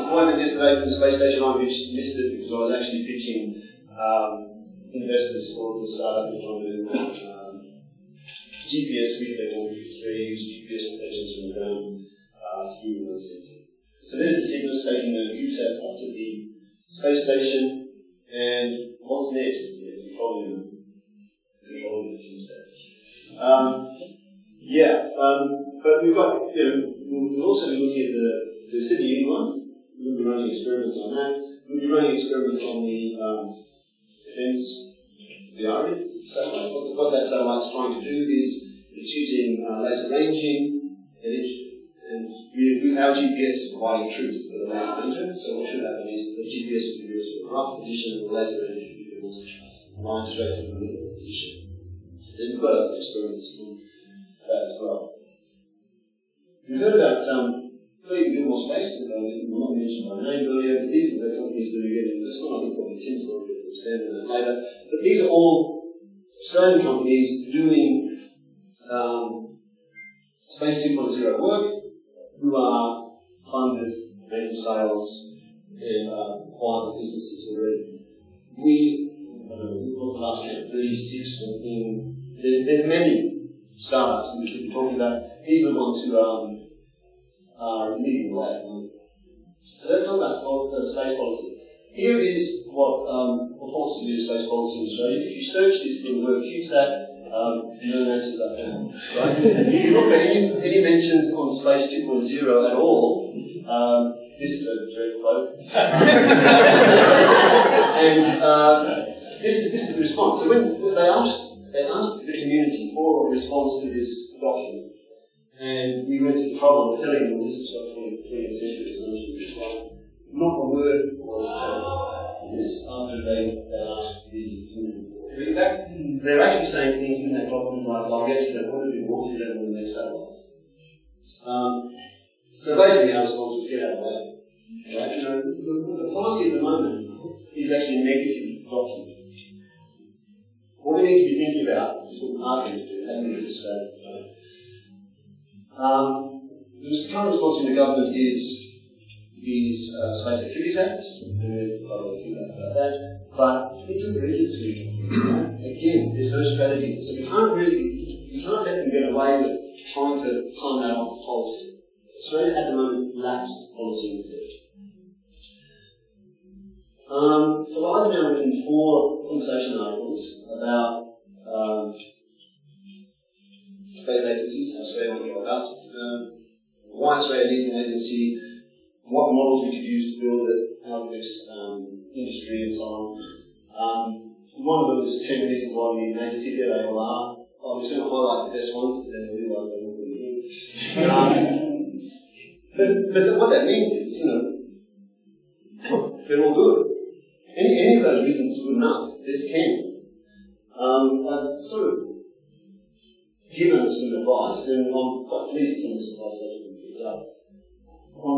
deployment yesterday from the space station, I missed it because I was actually pitching investors for the startup that trying to do GPS reflect on 3, use GPS reflections from the ground to do remote sensing. So there's the sequence taking the CubeSats up to the space station, and what's next? Controlling the CubeSat. But we've got, we'll also be looking at the Sydney Uni one. We'll be running experiments on that. We'll be running experiments on the defence, the ARI satellite. What that satellite's trying to do is it's using laser ranging, and our GPS is providing truth for the laser ranger. So what should happen is the GPS will give you a sort of rough position, and the laser ranger should be able to line straight to the middle position. Then we've got other experiments on that as well. We've heard about Fleet and more space development, not mentioned by name earlier, but these are the companies that are getting this one. I think probably Tim's will expand on that later. But these are all Australian companies doing Space 2.0 work, who are funded, making sales, and acquired businesses already. We, what the last count, 36 something. There's many startups that we could be talking about. These are the ones who are leading the way. So let's talk about space policy. Here is what purports to be the space policy in Australia. If you search this for the word CubeSat, no answers are found. Right? If you look for any mentions on Space 2.0 at all, this is a direct quote. And this is the response. So when they asked the community for a response to this document, and we went to the trouble of telling them this is what 20th century solution is like. Not a word was changed in this after they asked the community for feedback. They're actually saying things in that document like, we actually don't want to do more, we don't want to make satellites. So basically our response was get out of the way. Right? The policy at the moment is actually a negative document. What we need to be thinking about is what marketing do, how do we do strategy. The current response in the government is Space Activities Act, and I'll think about that, but it's a regulatory. Again, there's no strategy, so we can't let them get away with trying to palm that off policy. Australia at the moment lacks policy in this area. So I've now written 4 conversation articles about space agencies, how Australia might go about why Australia needs an agency, what models we could use to build it, how it affects industry and so on. One of them was 10 reasons why we need an agency, there they all are. I was going to highlight the best ones, but then I realised they weren't really good. But what that means is, they're all good. Any of those reasons is good enough. There's 10. I've sort of given them some advice, and I'm quite pleased with some of this advice that I've picked up. On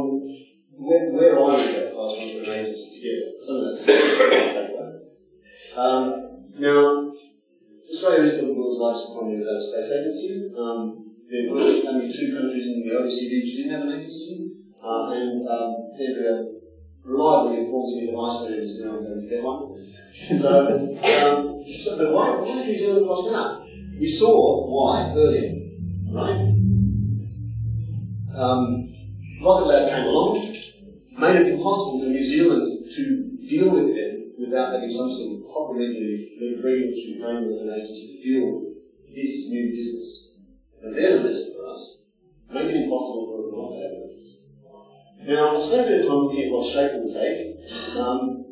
where I would go if I was trying to put an agency together. Some of that's paper. Now, Australia is the world's largest economy without a space agency. There were only 2 countries in the OECD which didn't have an agency, and Andrea reliably informs me that Iceland is now going to get one. But why is New Zealand lost out? We saw why earlier, right? Rocket Lab came along, made it impossible for New Zealand to deal with it without having some sort of proper regulatory framework and agency to deal with this new business. And there's a lesson for us. Make it impossible for it not to have an agency. Now, I've spent a bit of time looking at what shape it will take.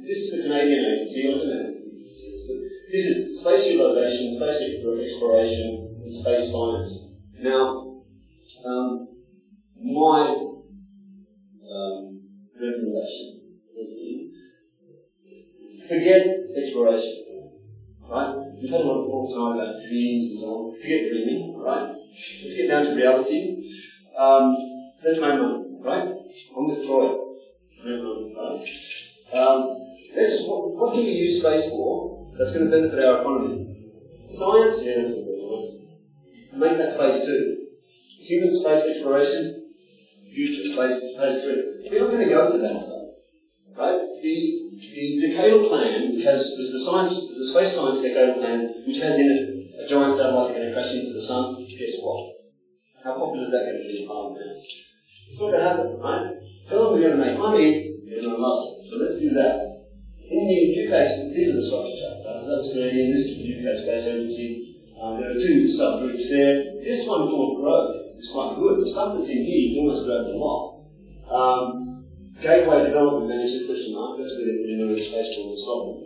This is the Canadian agency. I don't know if you can see this, but this is space utilization, space exploration, and space science. Now, my recommendation has been forget exploration. Right? We've had a lot of talk tonight about dreams and so on. Forget dreaming, right? Let's get down to reality. Let's make money, right? I'm with Troy. Make money, right? What can we use space for that's going to benefit our economy? Science? Yeah, that's what nice. Make that phase 2. Human space exploration, future space, phase 3. We're not going to go for that stuff, right? The decadal plan, which has the space science decadal plan, which has in it a giant satellite that's going to crash into the sun. Guess what? How popular is that going to be in Parliament? It's not going to happen, right? Tell them we're going to make money, they're going to love it. So let's do that. In the UK, these are the structure charts, right? So that was Canadian, this is the UK Space Agency. There are 2 subgroups there. This one called growth is quite good. The stuff that's in here, you almost grabbed a lot. Gateway development manager, question mark, that's where they're in the space called Scotland.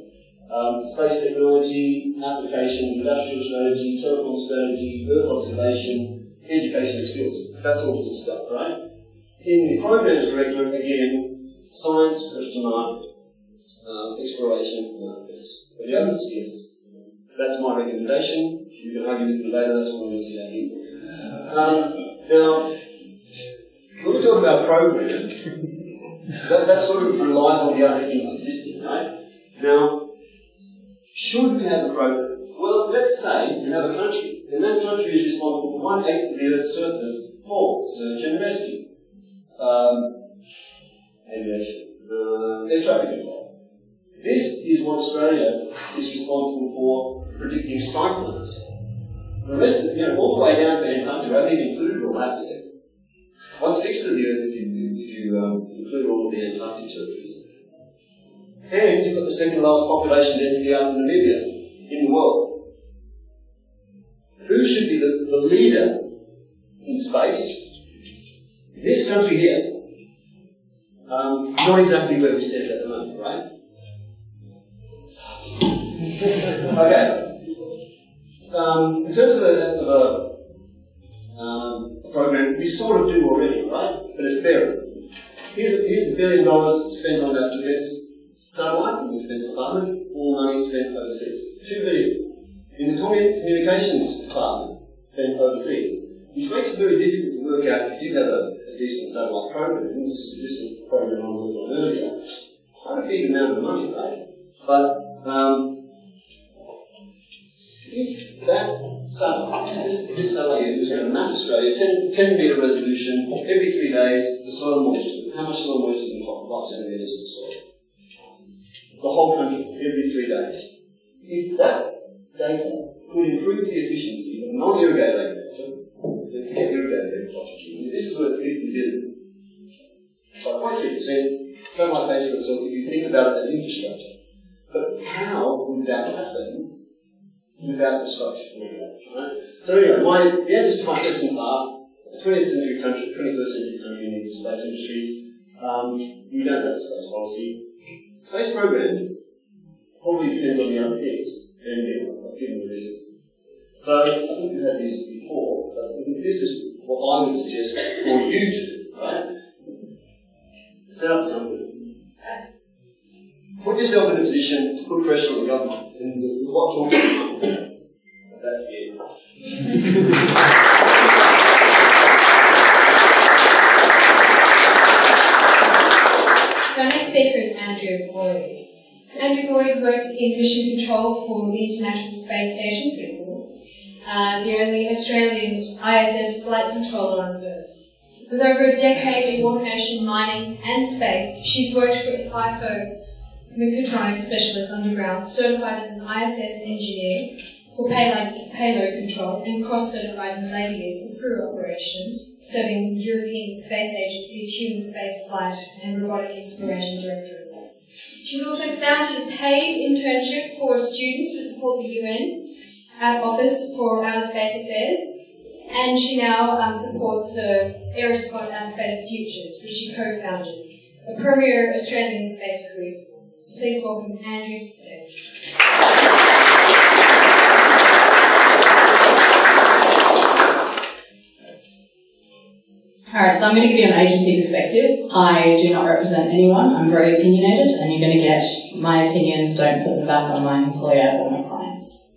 Space technology, applications, industrial strategy, telecom strategy, Earth observation, education and skills. That's all good stuff, right? In the programs director, again, science, question mark, exploration, no, yes. But the others, yes. That's my recommendation. You can argue with me later, that's what I'm going to say here. Now, when we talk about program, that sort of relies on the other things existing, right? Now, should we have a program? Well, let's say we have a country, and that country is responsible for 1/8 of the Earth's surface for search and rescue, aviation, air traffic control. This is what Australia is responsible for predicting cyclones. The rest of all the way down to Antarctica, I haven't even included all that yet. 1/6 of the Earth if you include all of the Antarctic territories. And you've got the second lowest population density out in Namibia in the world. Who should be the leader in space? This country here. Not exactly where we stand at the moment, right? Okay. In terms of a program, we sort of do already, right? But it's better. Here's $1 billion spent on that defence satellite in the Defence Department, all money spent overseas. $2 billion. In the Communications Department, spent overseas. Which makes it very difficult to work out if you have a decent satellite program, and this is a program I worked on earlier. Quite a big amount of money, right? But if that satellite, this satellite was going to map Australia, 10 metre resolution, every 3 days, the soil moisture, how much soil moisture is in the top 5 centimetres of the soil? The whole country, every 3 days. If that data could improve the efficiency of non-irrigated agriculture, then forget irrigated agriculture. This is worth 50 billion. By 0.3%, satellite pays for itself if you think about it as infrastructure. But how would that happen without the structure for it? Right? So anyway, the answers to my questions are: a 21st century country needs a space industry. We don't have a space policy. Space program probably depends on the other things, and given the reasons. So I think we've had these before, but I think this is what I would suggest for you to do, right? Set up a company. Put yourself in a position to put pressure on the government, and what talks to you. That's it. So our next speaker is Andrea Boyd. Andrea Boyd works in mission control for the International Space Station, pretty cool. The only Australian ISS flight controller on Earth. With over a decade in water, ocean, mining and space, she's worked for FIFO mechatronics specialist underground, certified as an ISS engineer for payload control, and cross-certified in later years for crew operations, serving European Space Agency's human space flight and robotic exploration directorate. She's also founded a paid internship for students to support the UN Office for Outer Space Affairs, and she now supports the Aerospot Space Futures, which she co-founded, a premier Australian space cruise. So please welcome Andrea to the stage. Alright, so I'm going to give you an agency perspective. I do not represent anyone. I'm very opinionated, and you're going to get my opinions. Don't put them back on my employer or my clients.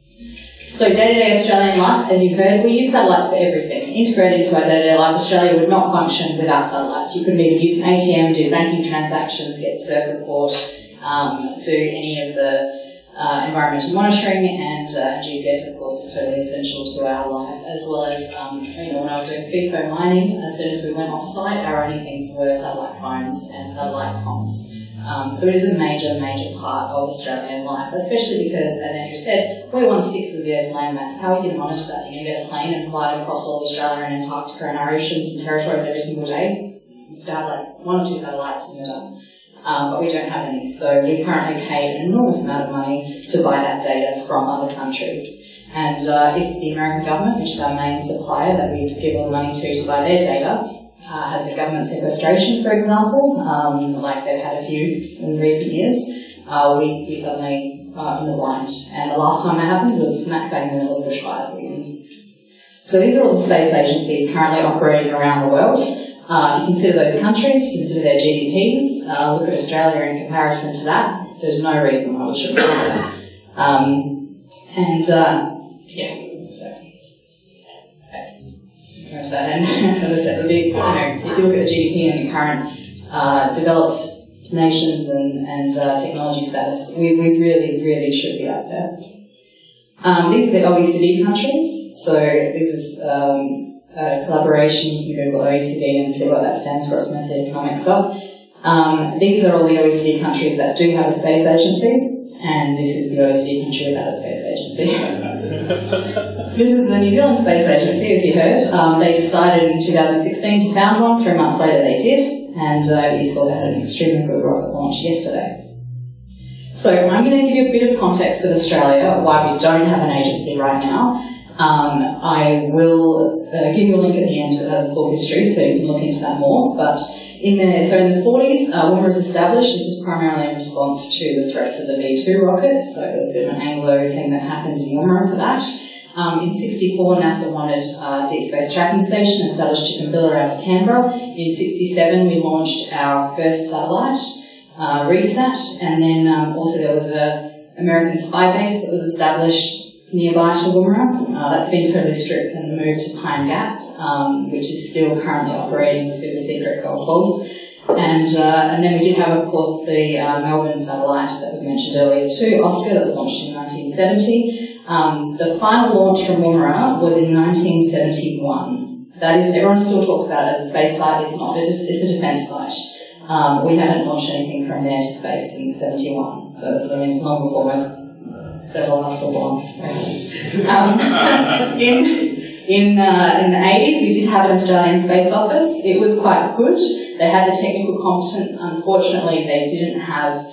So day-to-day Australian life, as you've heard, we use satellites for everything. Integrated into our day-to-day life, Australia would not function without satellites. You couldn't even use an ATM, do banking transactions, get surf report, do any of the environmental monitoring, and GPS, of course, is totally essential to our life, as well as, when I was doing FIFO mining, as soon as we went off-site, our only things were satellite phones and satellite comms. So it is a major, major part of Australian life, especially because, as Andrew said, we're 1/6 of the Earth's landmass. How are you going to monitor that? You're going to get a plane and fly across all of Australia and Antarctica and our oceans and territories every single day? You could have like 1 or 2 satellites and you're done. But we don't have any, so we currently pay an enormous amount of money to buy that data from other countries. And if the American government, which is our main supplier that we give all the money to buy their data, has a government sequestration, for example, like they've had a few in recent years, we suddenly are in the blind. And the last time that happened was smack bang in the middle of bushfire season. So these are all the space agencies currently operating around the world. You consider those countries, you consider their GDPs, look at Australia in comparison to that. There's no reason why we shouldn't do that. And as I said, if you look at the GDP and the current developed nations and technology status, we really, really should be up there. These are the OECD countries, so this is collaboration. You can Google OECD and see what that stands for. It's mostly economic stuff. These are all the OECD countries that do have a space agency, and this is the OECD country without a space agency. This is the New Zealand Space Agency, as you heard. They decided in 2016 to found one. 3 months later they did, and we saw that an extremely good rocket launch yesterday. So I'm going to give you a bit of context of Australia, why we don't have an agency right now. I will give you a link at the end that has a full history, so you can look into that more. But in the 40s, WMR was established. This was primarily in response to the threats of the V2 rockets, so there's a bit of an Anglo thing that happened in WMR for that. In 64, NASA wanted a deep space tracking station established at Chickamauga out of Canberra. In 67, we launched our first satellite, RESAT, and then also there was an American spy base that was established nearby to Woomera. That's been totally stripped and moved to Pine Gap, which is still currently operating super secret gold holes. And then we did have, of course, the Melbourne satellite that was mentioned earlier too, Oscar, that was launched in 1970. The final launch from Woomera was in 1971. That is, everyone still talks about it as a space site. It's not. It's a defence site. We haven't launched anything from there to space since 71. So it's long before most several of us were born. In the 80s, we did have an Australian Space Office. It was quite good. They had the technical competence. Unfortunately, they didn't have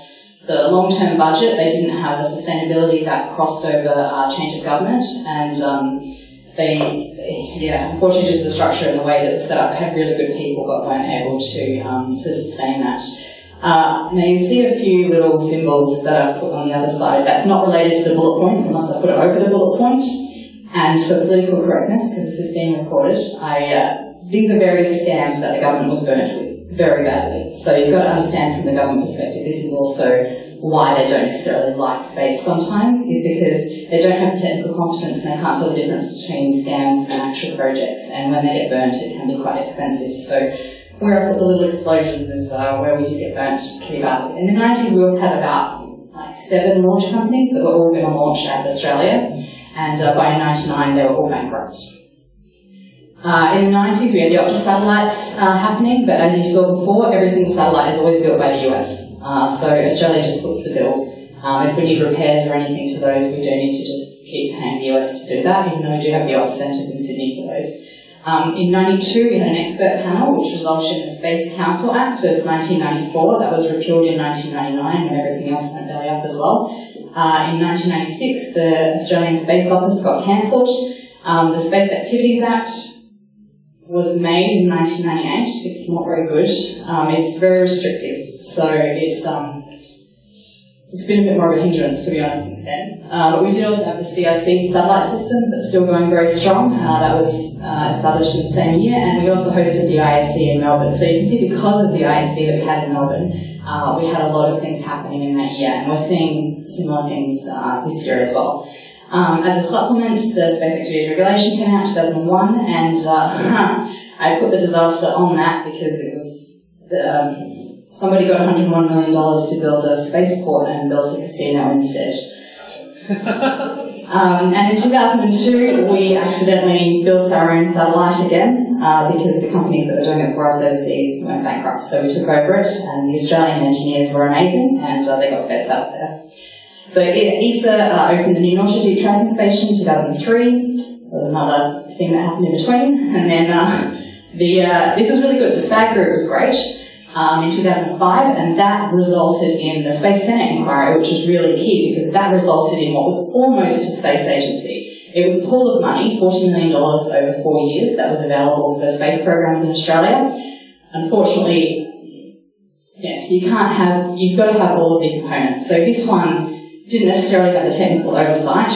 the long-term budget. They didn't have the sustainability that crossed over change of government, and unfortunately, just the structure and the way that it was set up, they had really good people but weren't able to sustain that. Now you see a few little symbols that I've put on the other side. That's not related to the bullet points unless I put it over the bullet point. And for political correctness, because this is being recorded, these are various scams that the government was burnt with very badly. So you've got to understand from the government perspective, this is also why they don't necessarily like space sometimes, is because they don't have the technical competence and they can't tell the difference between scams and actual projects. And when they get burnt, it can be quite expensive. So where I put the little explosions is where we did get burnt pretty badly. In the 90s, we also had about 7 launch companies that were all going to launch out of Australia. And by 1999, they were all bankrupt. In the 90s, we had the Optus satellites happening, but as you saw before, every single satellite is always built by the US. So Australia just foots the bill. If we need repairs or anything to those, we do need to just keep paying the US to do that, even though we do have the Ops centres in Sydney for those. In 92, we had an expert panel, which resulted in the Space Council Act of 1994. That was repealed in 1999, when everything else went belly up as well. In 1996, the Australian Space Office got cancelled. The Space Activities Act was made in 1998. It's not very good. It's very restrictive, so it's been a bit more of a hindrance, to be honest, since then. But we did also have the CIC satellite systems that's still going very strong. That was established in the same year, and we also hosted the ISC in Melbourne. So you can see, because of the ISC that we had in Melbourne, we had a lot of things happening in that year, and we're seeing similar things this year as well. As a supplement, the Space Activities Regulation came out in 2001, and I put the disaster on that because it was somebody got $101 million to build a spaceport and built a casino instead. And in 2002, we accidentally built our own satellite again because the companies that were doing it for us overseas went bankrupt. So we took over it, and the Australian engineers were amazing, and they got beds out there. So ESA opened the New Norcia Deep Tracking Station in 2003. There was another thing that happened in between. And then this was really good. The SPAG group was great in 2005, and that resulted in the Space Senate inquiry, which was really key because that resulted in what was almost a space agency. It was a pool of money, $40 million over 4 years, that was available for space programs in Australia. Unfortunately, you've got to have all of the components. So this one didn't necessarily have the technical oversight,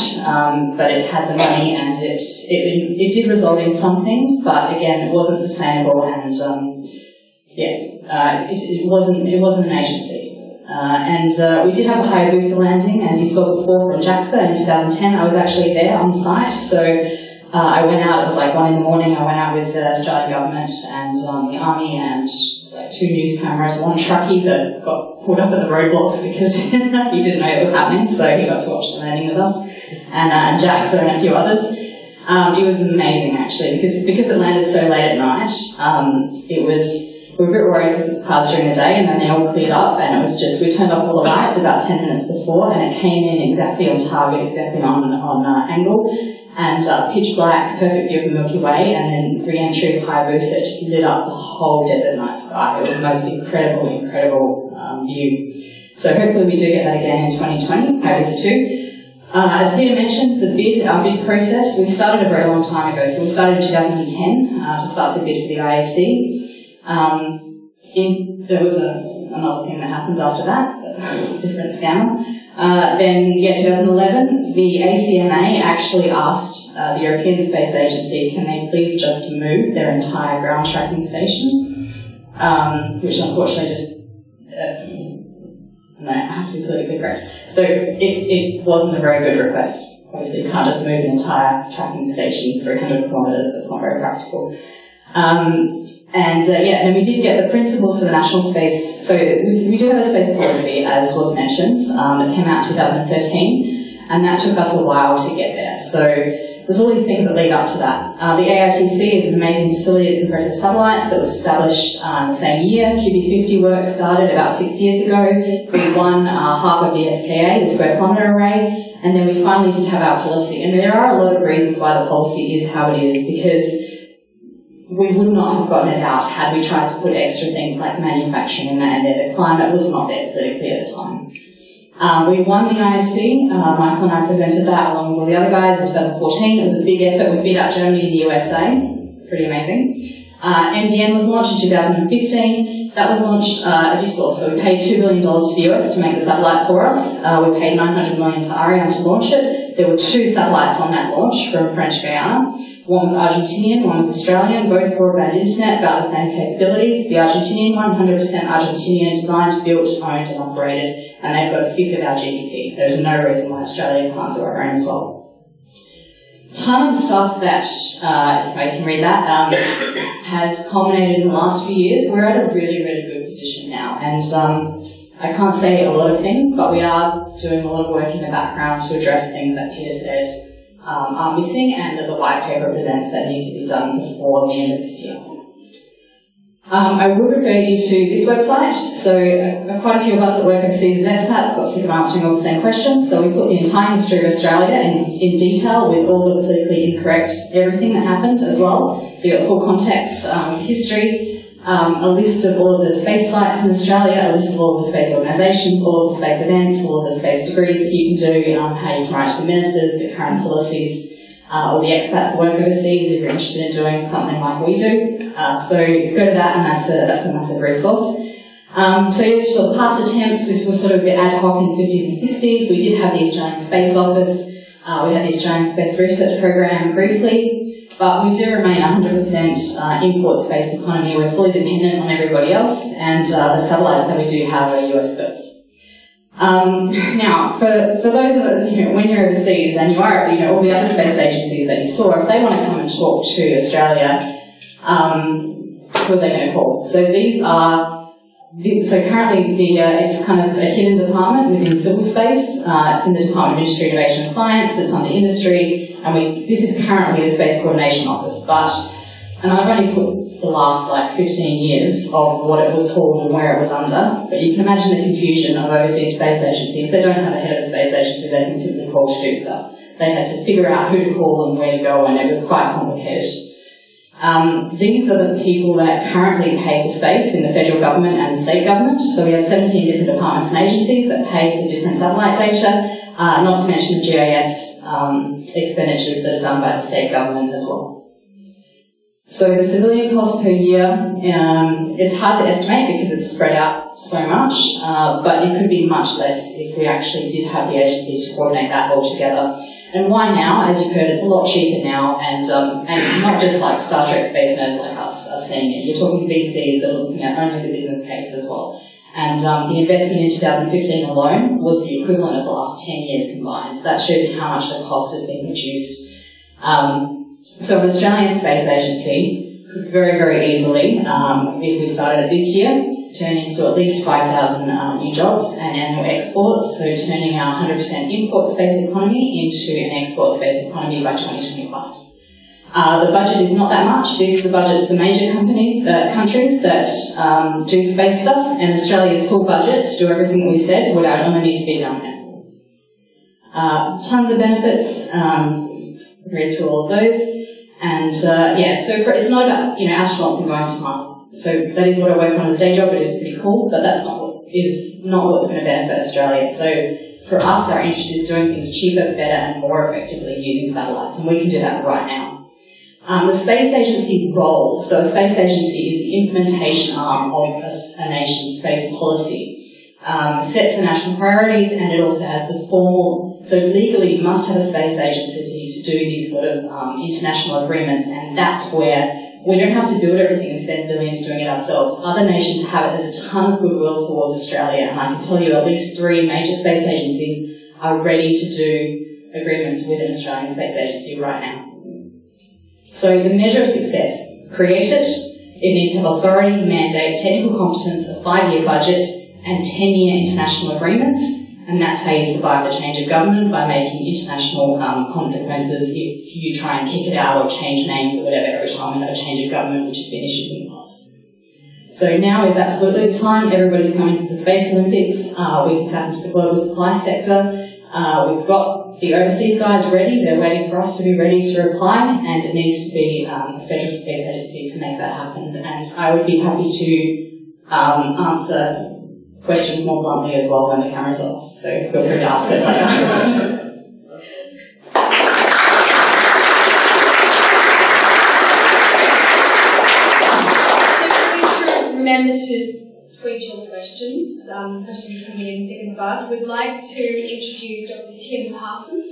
but it had the money, and it did result in some things, but again, it wasn't sustainable, and it wasn't an agency. We did have a Hayabusa landing, as you saw before, from Jacyl in 2010. I was actually there on site, so I went out. It was like 1 in the morning. I went out with the Australian government and the army, and like 2 news cameras, 1 truckie that got pulled up at the roadblock because he didn't know it was happening, so he got to watch the landing with us, and Jacyl and a few others. It was amazing, actually, because it landed so late at night. We were a bit worried because it was clouds during the day, and then they all cleared up, and it was just, we turned off all the lights about 10 minutes before, and it came in exactly on target, exactly on angle, and pitch black, perfect view of the Milky Way, and then re-entry of Hayabusa just lit up the whole desert night sky. It was the most incredible view. So hopefully we do get that again in 2020, Hayabusa 2. As Peter mentioned, our bid process, we started a very long time ago. So we started in 2010 to start to bid for the ISC. There was another thing that happened after that, a different scammer. Then, 2011, the ACMA actually asked the European Space Agency, can they please just move their entire ground tracking station? Which unfortunately just, no, I have to be politically correct. So it wasn't a very good request. Obviously, you can't just move an entire tracking station 300 kilometres, that's not very practical. And then we did get the principles for the national space. So we do have a space policy, as was mentioned, that came out in 2013. and that took us a while to get there. So there's all these things that lead up to that. The AITC is an amazing facility that compresses satellites that was established the same year. QB50 work started about 6 years ago. We won half of the SKA, the Square Kilometre Array, and then we finally did have our policy. And there are a lot of reasons why the policy is how it is, because we would not have gotten it out had we tried to put extra things like manufacturing in there. The climate was not there politically at the time. We won the ISC. Michael and I presented that along with all the other guys in 2014. It was a big effort. We beat out Germany and the USA. Pretty amazing. NBN was launched in 2015. That was launched, as you saw, so we paid $2 billion to the US to make the satellite for us. We paid $900 million to Ariane to launch it. There were 2 satellites on that launch from French Guiana. One was Argentinian, one was Australian, both broadband internet, about the same capabilities. The Argentinian one, 100% Argentinian, designed, built, owned and operated, and they've got a fifth of our GDP. There's no reason why Australia can't do our own as well. Ton of stuff that, you can read that, has culminated in the last few years. We're at a really, really good position now, and I can't say a lot of things, but we are doing a lot of work in the background to address things that Peter said are missing and that the white paper presents that need to be done before the end of this year. I will refer you to this website. So quite a few of us that work overseas as expats got sick of answering all the same questions, so we put the entire history of Australia in detail with all the politically incorrect everything that happened as well. So you got the full context, history, a list of all of the space sites in Australia, a list of all of the space organisations, all of the space events, all of the space degrees that you can do, how you can write to the ministers, the current policies, or the expats that work overseas if you're interested in doing something like we do. So go to that, and that's a massive resource. So here's just all the past attempts, which were sort of a bit ad hoc in the 50s and 60s. We did have the Australian Space Office, we had the Australian Space Research Program briefly, but we do remain 100% import space economy. We're fully dependent on everybody else, and the satellites that we do have are US built. Now, for those of you, when you're overseas and you are, all the other space agencies that you saw, if they want to come and talk to Australia, who are they going to call? So these are. So currently, it's kind of a hidden department within civil space. It's in the Department of Industry, Innovation and Science. It's under industry, and this is currently the Space Coordination Office. And I've only put the last 15 years of what it was called and where it was under. But you can imagine the confusion of overseas space agencies. They don't have a head of a space agency they can simply call to do stuff. They had to figure out who to call and where to go, and it was quite complicated. These are the people that currently pay for space in the federal government and the state government. So we have 17 different departments and agencies that pay for the different satellite data, not to mention the GIS expenditures that are done by the state government as well. So the civilian cost per year, it's hard to estimate because it's spread out so much, but it could be much less if we actually did have the agency to coordinate that all together. And why now? As you've heard, it's a lot cheaper now, and not just like Star Trek space nerds like us are seeing it. You're talking VCs that are looking at only the business case as well. And the investment in 2015 alone was the equivalent of the last 10 years combined. That shows you how much the cost has been reduced. So an Australian space agency could very, very easily, if we started it this year, turn into at least 5,000 new jobs and annual exports, so turning our 100% import space economy into an export space economy by 2025. The budget is not that much. This is the budgets for major countries that do space stuff, and Australia's full budget to do everything that we said would only need to be done now. Tons of benefits. Read through all of those. And so it's not about astronauts and going to Mars. So that is what I work on as a day job. It is pretty cool, but that's not what's going to benefit Australia. So for us, our interest is doing things cheaper, better, and more effectively using satellites, and we can do that right now. The space agency role. So a space agency is the implementation arm of a nation's space policy. Sets the national priorities, and it also has the formal, so legally you must have a space agency to do these sort of international agreements, and that's where we don't have to build everything and spend billions doing it ourselves. Other nations have it. There's a ton of goodwill towards Australia, and I can tell you at least 3 major space agencies are ready to do agreements with an Australian space agency right now. So the measure of success, create it. It needs to have authority, mandate, technical competence, a 5-year budget, and 10-year international agreements, And that's how you survive the change of government, by making international consequences if you try and kick it out or change names or whatever every time we have a change of government which has been issued in the past. So now is absolutely the time. Everybody's coming to the Space Olympics. We can tap into the global supply sector. We've got the overseas guys ready. They're waiting for us to be ready to reply, and it needs to be a federal space agency to make that happen. And I would be happy to answer questions more bluntly as well when the camera's off. So feel free to ask those later. Remember to tweet your questions. Questions coming in thick and fast. We'd like to introduce Dr. Tim Parsons.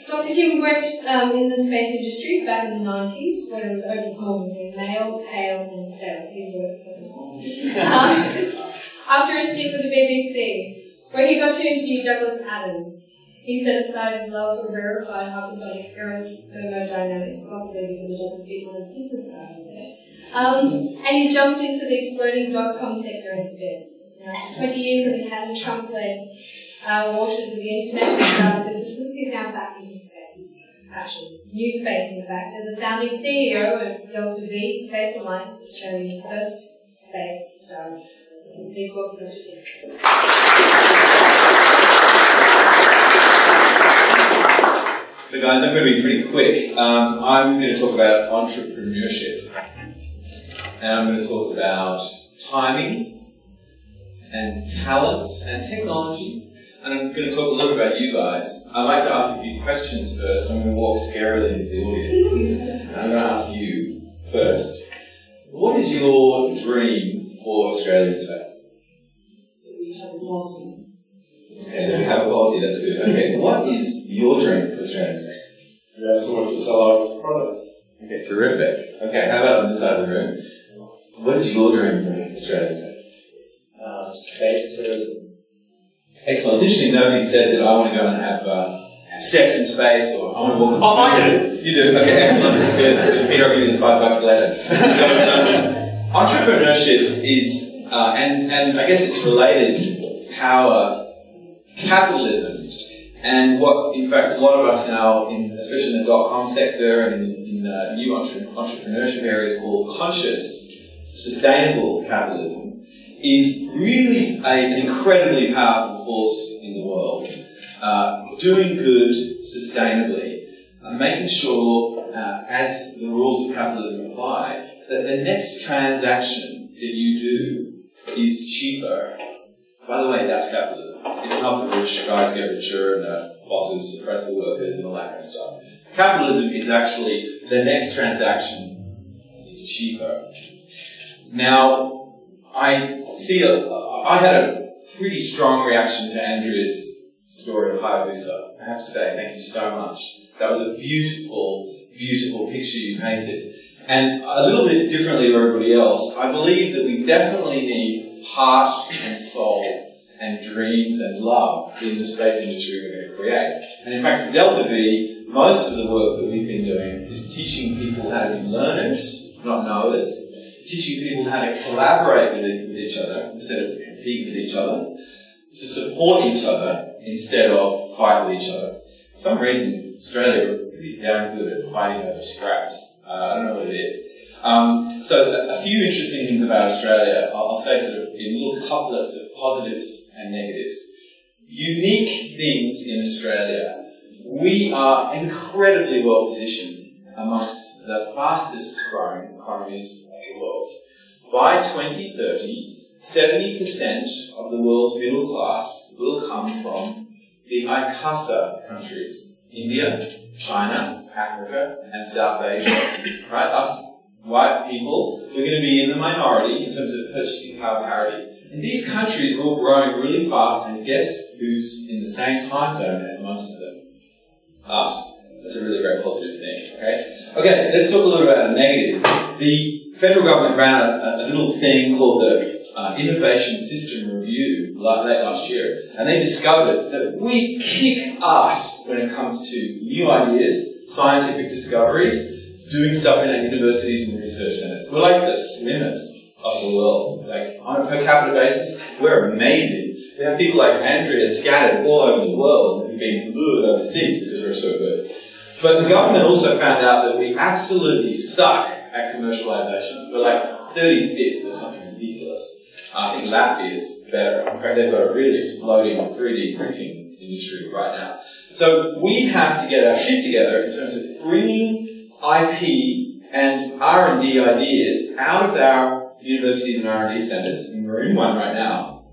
Dr. Tim worked in the space industry back in the 90s when it was overwhelmingly male, pale and stale. His words. After a stint with the BBC, where he got to interview Douglas Adams, he set aside his love for rarefied hypersonic thermodynamics, possibly because it doesn't fit on his business card. And he jumped into the exploding .com sector instead. After 20 years in the Canada Trump-led waters of the international startup businesses, he's now back into space. Passion. New space, in fact, as a founding CEO of Delta V Space Alliance, Australia's first space startup. Please welcome Dr. Tim. So guys, I'm going to be pretty quick. I'm going to talk about entrepreneurship. And I'm going to talk about timing and talents and technology. And I'm going to talk a little about you guys. I'd like to ask a few questions first. I'm going to walk scarily into the audience. And I'm going to ask you first. What is your dream for Australian space? We have a policy. Okay, then we have a policy, that's good. Okay, what is your dream for Australian space? Yeah, someone to sell our product. Okay, terrific. Okay, how about on this side of the room? What is your dream for Australia? Space tourism. Excellent. It's interesting, nobody said that I want to go and have sex in space, or I want to walk... Oh, I do! You do? Okay, excellent. Good. Peter, I'll give you the $5 later. So, entrepreneurship is, and I guess it's related, power, capitalism, and what, in fact, a lot of us now, especially in the .com sector and in new entrepreneurship areas called conscious, sustainable capitalism, is really an incredibly powerful force in the world. Doing good sustainably, making sure, as the rules of capitalism apply, that the next transaction that you do is cheaper. By the way, that's capitalism. It's not the rich guys get richer and the bosses suppress the workers and all that kind of stuff. Capitalism is actually the next transaction is cheaper. Now, I had a pretty strong reaction to Andrea's story of Hayabusa. I have to say, thank you so much. That was a beautiful, beautiful picture you painted. And a little bit differently to everybody else, I believe that we definitely need heart and soul and dreams and love in the space industry we're going to create. And in fact, with Delta V, most of the work that we've been doing is teaching people how to be learners, not knowers, teaching people how to collaborate with each other instead of compete with each other, to support each other instead of fight with each other. For some reason, Australia are pretty damn good at fighting over scraps. I don't know what it is. So a few interesting things about Australia. I'll say sort of in little couplets of positives and negatives. Unique things in Australia. We are incredibly well positioned amongst the fastest growing economies of the world. By 2030, 70% of the world's middle class will come from the ICASA countries. India, China, Africa, and South Asia. Right? Us white people, we're going to be in the minority in terms of purchasing power parity. And these countries are all growing really fast, and guess who's in the same time zone as most of them? Us. That's a really very positive thing. Okay, let's talk a little about a negative. The federal government ran a little thing called the Innovation System Review late last year, and they discovered that we kick ass when it comes to new ideas, scientific discoveries, doing stuff in our universities and research centres. We're like the Slimmers of the world. Like, on a per capita basis, we're amazing. We have people like Andrea scattered all over the world who've been lured overseas because we're so good. But the government also found out that we absolutely suck at commercialization. We're like 35th or something ridiculous. I think Latvia is better. In fact, they've got a really exploding 3D printing industry right now. So we have to get our shit together in terms of bringing IP and R&D ideas out of our universities and R&D centres, and we're in one right now,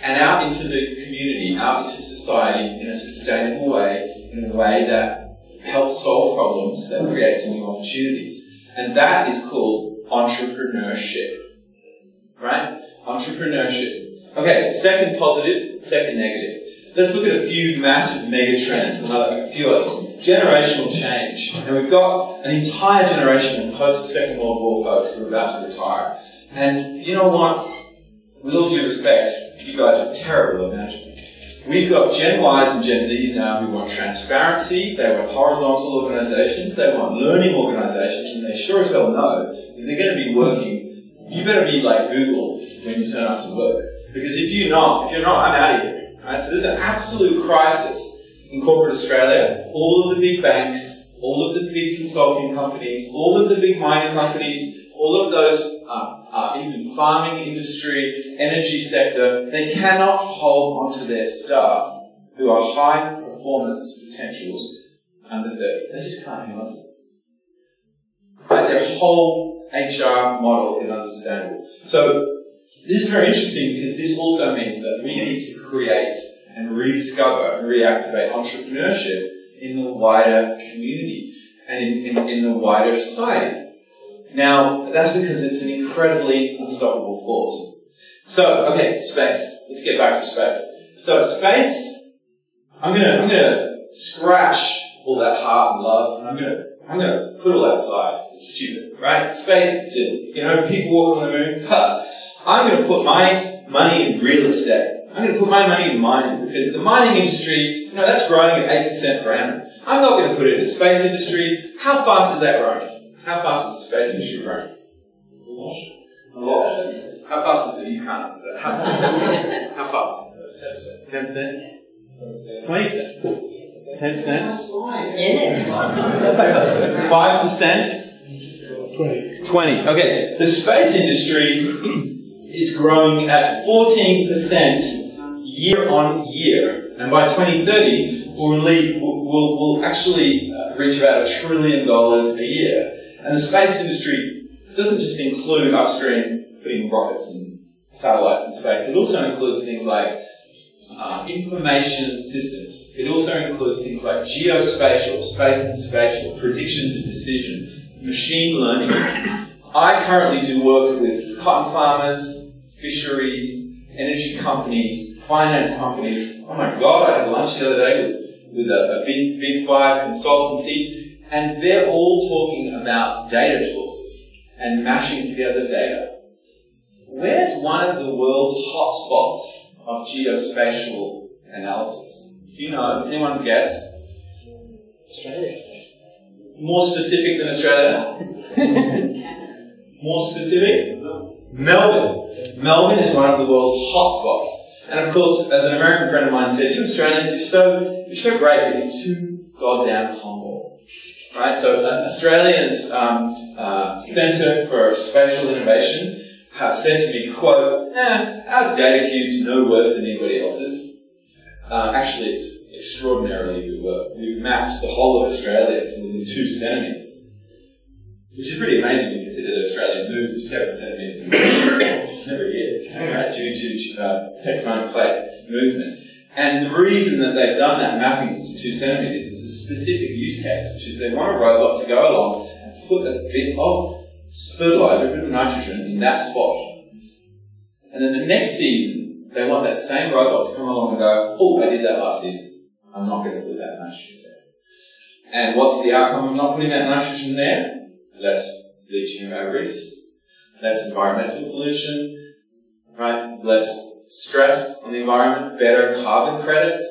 and out into the community, out into society in a sustainable way, in a way that helps solve problems, that creates new opportunities. And that is called entrepreneurship. Right? Entrepreneurship. Okay, second positive, second negative. Let's look at a few massive mega trends and a few others. Generational change. And we've got an entire generation of post-Second World War folks who are about to retire. And you know what? With all due respect, you guys are terrible at management. We've got Gen Ys and Gen Zs now who want transparency, they want horizontal organisations, they want learning organisations, and they sure as hell know that they're going to be working. You better be like Google when you turn up to work. Because if you're not, I'm out of here. Right? So there's an absolute crisis in corporate Australia. All of the big banks, all of the big consulting companies, all of the big mining companies, all of those, even farming industry, energy sector, they cannot hold onto their staff who are high performance potentials under 30. They just can't hang on to them. Right? Their whole HR model is unsustainable. So this is very interesting because this also means that we need to create and rediscover and reactivate entrepreneurship in the wider community and in the wider society. Now, that's because it's an incredibly unstoppable force. So, okay, space. Let's get back to space. So, space, I'm gonna scratch all that heart and love, and I'm gonna put all that aside. It's stupid, right? Space is silly. You know, people walk on the moon. I'm gonna put my money in real estate. I'm going to put my money in mining because the mining industry, that's growing at 8% per annum. I'm not going to put it in the space industry. How fast is that growing? How fast is the space industry growing? A lot. How fast is it? You can't answer that. How fast? 10%? 20%? 10%? 5%? 20. Okay. The space industry is growing at 14% year on year, and by 2030 we'll actually reach about $1 trillion a year. And the space industry doesn't just include upstream putting rockets and satellites in space. It also includes things like information systems. It also includes things like geospatial, space and spatial, prediction to decision, machine learning. I currently do work with cotton farmers, fisheries, energy companies, finance companies. Oh my God, I had lunch the other day with a big five consultancy, and they're all talking about data sources and mashing together data. Where's one of the world's hotspots of geospatial analysis? Do you know? Anyone guess? Australia. More specific than Australia? More specific? Melbourne. Melbourne is one of the world's hotspots. And of course, as an American friend of mine said, you Australians, you're so great, but you're too goddamn humble. Right? So Australia's Centre for Spatial Innovation have said to me, quote, our data cube's no worse than anybody else's. Actually, it's extraordinarily good work. We've mapped the whole of Australia to within 2 centimetres. Which is pretty amazing when you consider that Australia moved 7 centimetres every year, right, due to tectonic plate movement. And the reason that they've done that mapping to 2 centimetres is a specific use case, which is they want a robot to go along and put a bit of fertilizer, a bit of nitrogen in that spot. And then the next season, they want that same robot to come along and go, oh, I did that last season. I'm not going to put that nitrogen there. And what's the outcome of not putting that nitrogen there? Less bleaching of our reefs, less environmental pollution, right? Less stress on the environment, better carbon credits,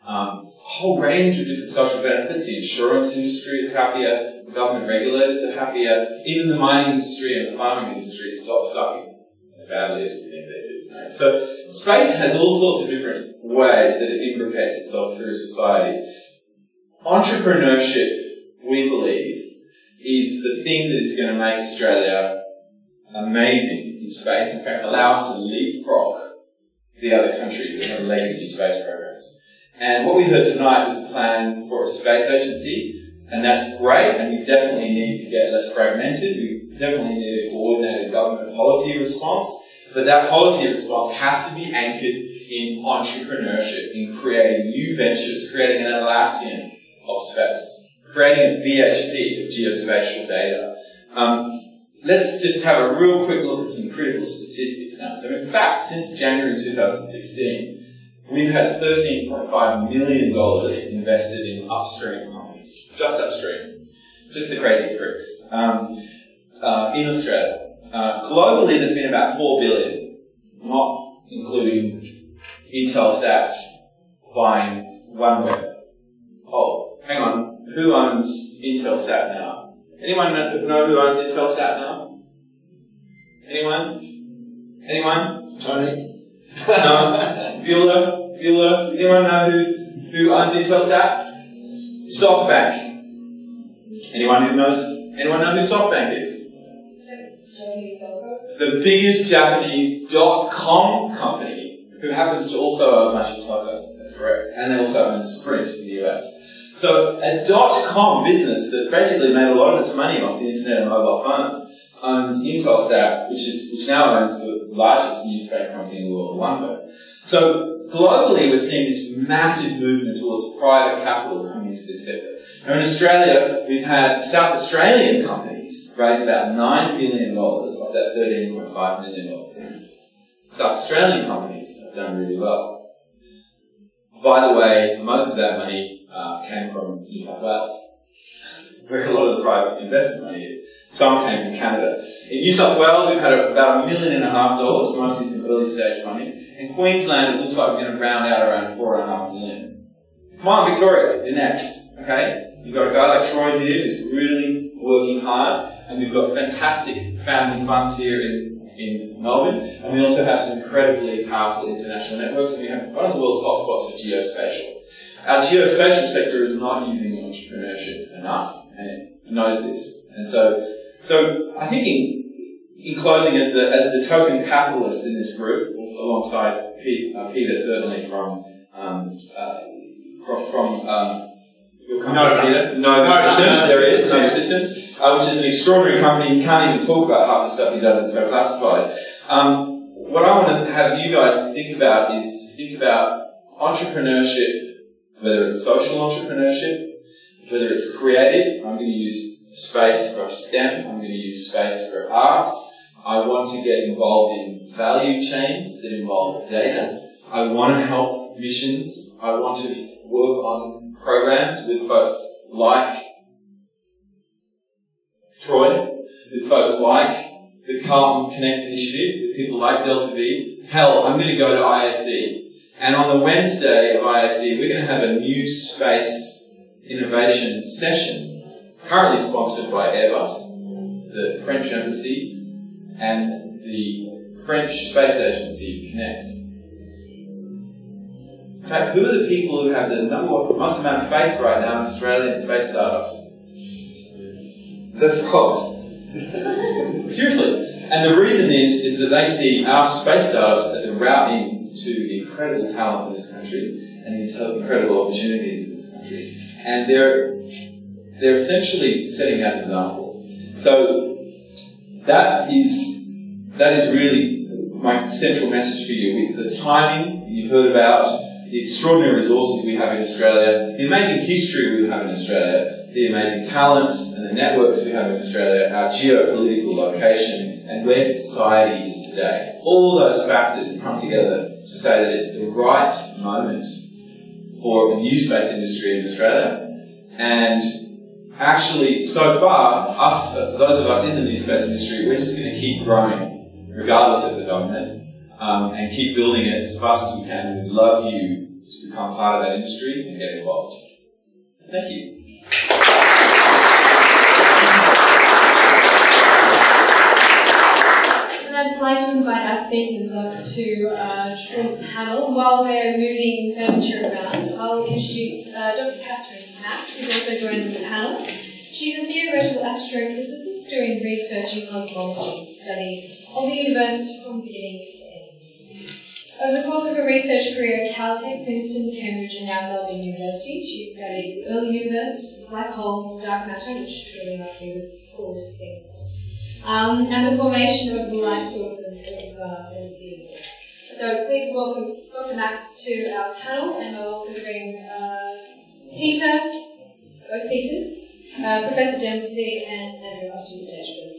a whole range of different social benefits. The insurance industry is happier, government regulators are happier, even the mining industry and the farming industry stop sucking as badly as we think they do. Right? So Space has all sorts of different ways that it imbricates itself through society. Entrepreneurship, we believe, is the thing that is going to make Australia amazing in space. In fact, allow us to leapfrog the other countries that have legacy space programs. And what we heard tonight was a plan for a space agency, and that's great, and we definitely need to get less fragmented. We definitely need a coordinated government policy response, but that policy response has to be anchored in entrepreneurship, in creating new ventures, creating an Atlassian of space, creating a BHP of geospatial data. Let's just have a real quick look at some critical statistics now. So in fact, since January 2016, we've had $13.5 million invested in upstream companies, just upstream, just the crazy freaks, in Australia. Globally, there's been about $4 billion, not including Intelsat buying OneWeb. Oh, hang on, who owns Intelsat now? Anyone know who owns Intelsat now? Anyone? Anyone? Chinese? No? Bueller? Anyone know who owns Intelsat? SoftBank. Anyone know who SoftBank is? The biggest Japanese .com company, who happens to also own a bunch of tokos. That's correct. And they also own Sprint in the US. So a .com business that basically made a lot of its money off the internet and mobile phones owns Intelsat, which now owns the largest new space company in the world, OneWeb. So globally, we're seeing this massive movement towards private capital coming into this sector. Now in Australia, we've had South Australian companies raise about $9 billion of that $13.5 million. South Australian companies have done really well. By the way, most of that money came from New South Wales, where a lot of the private investment money is. Some came from Canada. In New South Wales, we've had about $1.5 million, mostly from early stage funding. In Queensland, it looks like we're going to round out around $4.5 million. Come on, Victoria, you're next. Okay, you've got a guy like Troy here who's really working hard, and we've got fantastic family funds here in Melbourne, and we also have some incredibly powerful international networks, and we have one of the world's hotspots for geospatial. Our geospatial sector is not using entrepreneurship enough, and it knows this. And so I think in closing, as the token capitalist in this group, alongside Peter, certainly from your company, Peter, Nova Systems, there it is, Nova Systems, which is an extraordinary company. You can't even talk about half the stuff he does, it's so classified. What I want to have you guys think about is to think about entrepreneurship, whether it's social entrepreneurship, whether it's creative. I'm going to use space for STEM, I'm going to use space for arts. I want to get involved in value chains that involve data. I want to help missions. I want to work on programs with folks like Troy, with folks like the Carlton Connect initiative, with people like Delta V. Hell, I'm going to go to ISE. And on the Wednesday of ISE, we're going to have a new space innovation session, currently sponsored by Airbus, the French Embassy, and the French Space Agency Connects. In fact, who are the people who have the most amount of faith right now in Australian space startups? The frogs. Seriously. And the reason is that they see our space startups as a route into the incredible talent in this country and the incredible opportunities in this country. And they're essentially setting that example. So that is really my central message for you. The timing you've heard about, the extraordinary resources we have in Australia, the amazing history we have in Australia, the amazing talent and the networks we have in Australia, our geopolitical location, and where society is today. All those factors come together to say that it's the right moment for a new space industry in Australia. And actually, so far, those of us in the new space industry, we're just going to keep growing, regardless of the government, and keep building it as fast as we can. And we'd love you to become part of that industry and get involved. Thank you. And I'd like to invite our speakers up to the panel. While we're moving furniture around, I'll introduce Dr. Catherine Mack, who's also joining the panel. She's a theoretical astrophysicist doing research in cosmology, study of the universe from beginning to end. Over the course of her research career at Caltech, Princeton, Cambridge, and now Melbourne University, she studied the early universe, black holes, dark matter, which truly must be the coolest thing, and the formation of the light sources of the universe. So please welcome Dr. Mack to our panel, and I'll also bring Peter, both Peters, Professor Dempster, and Andrew up to the stage.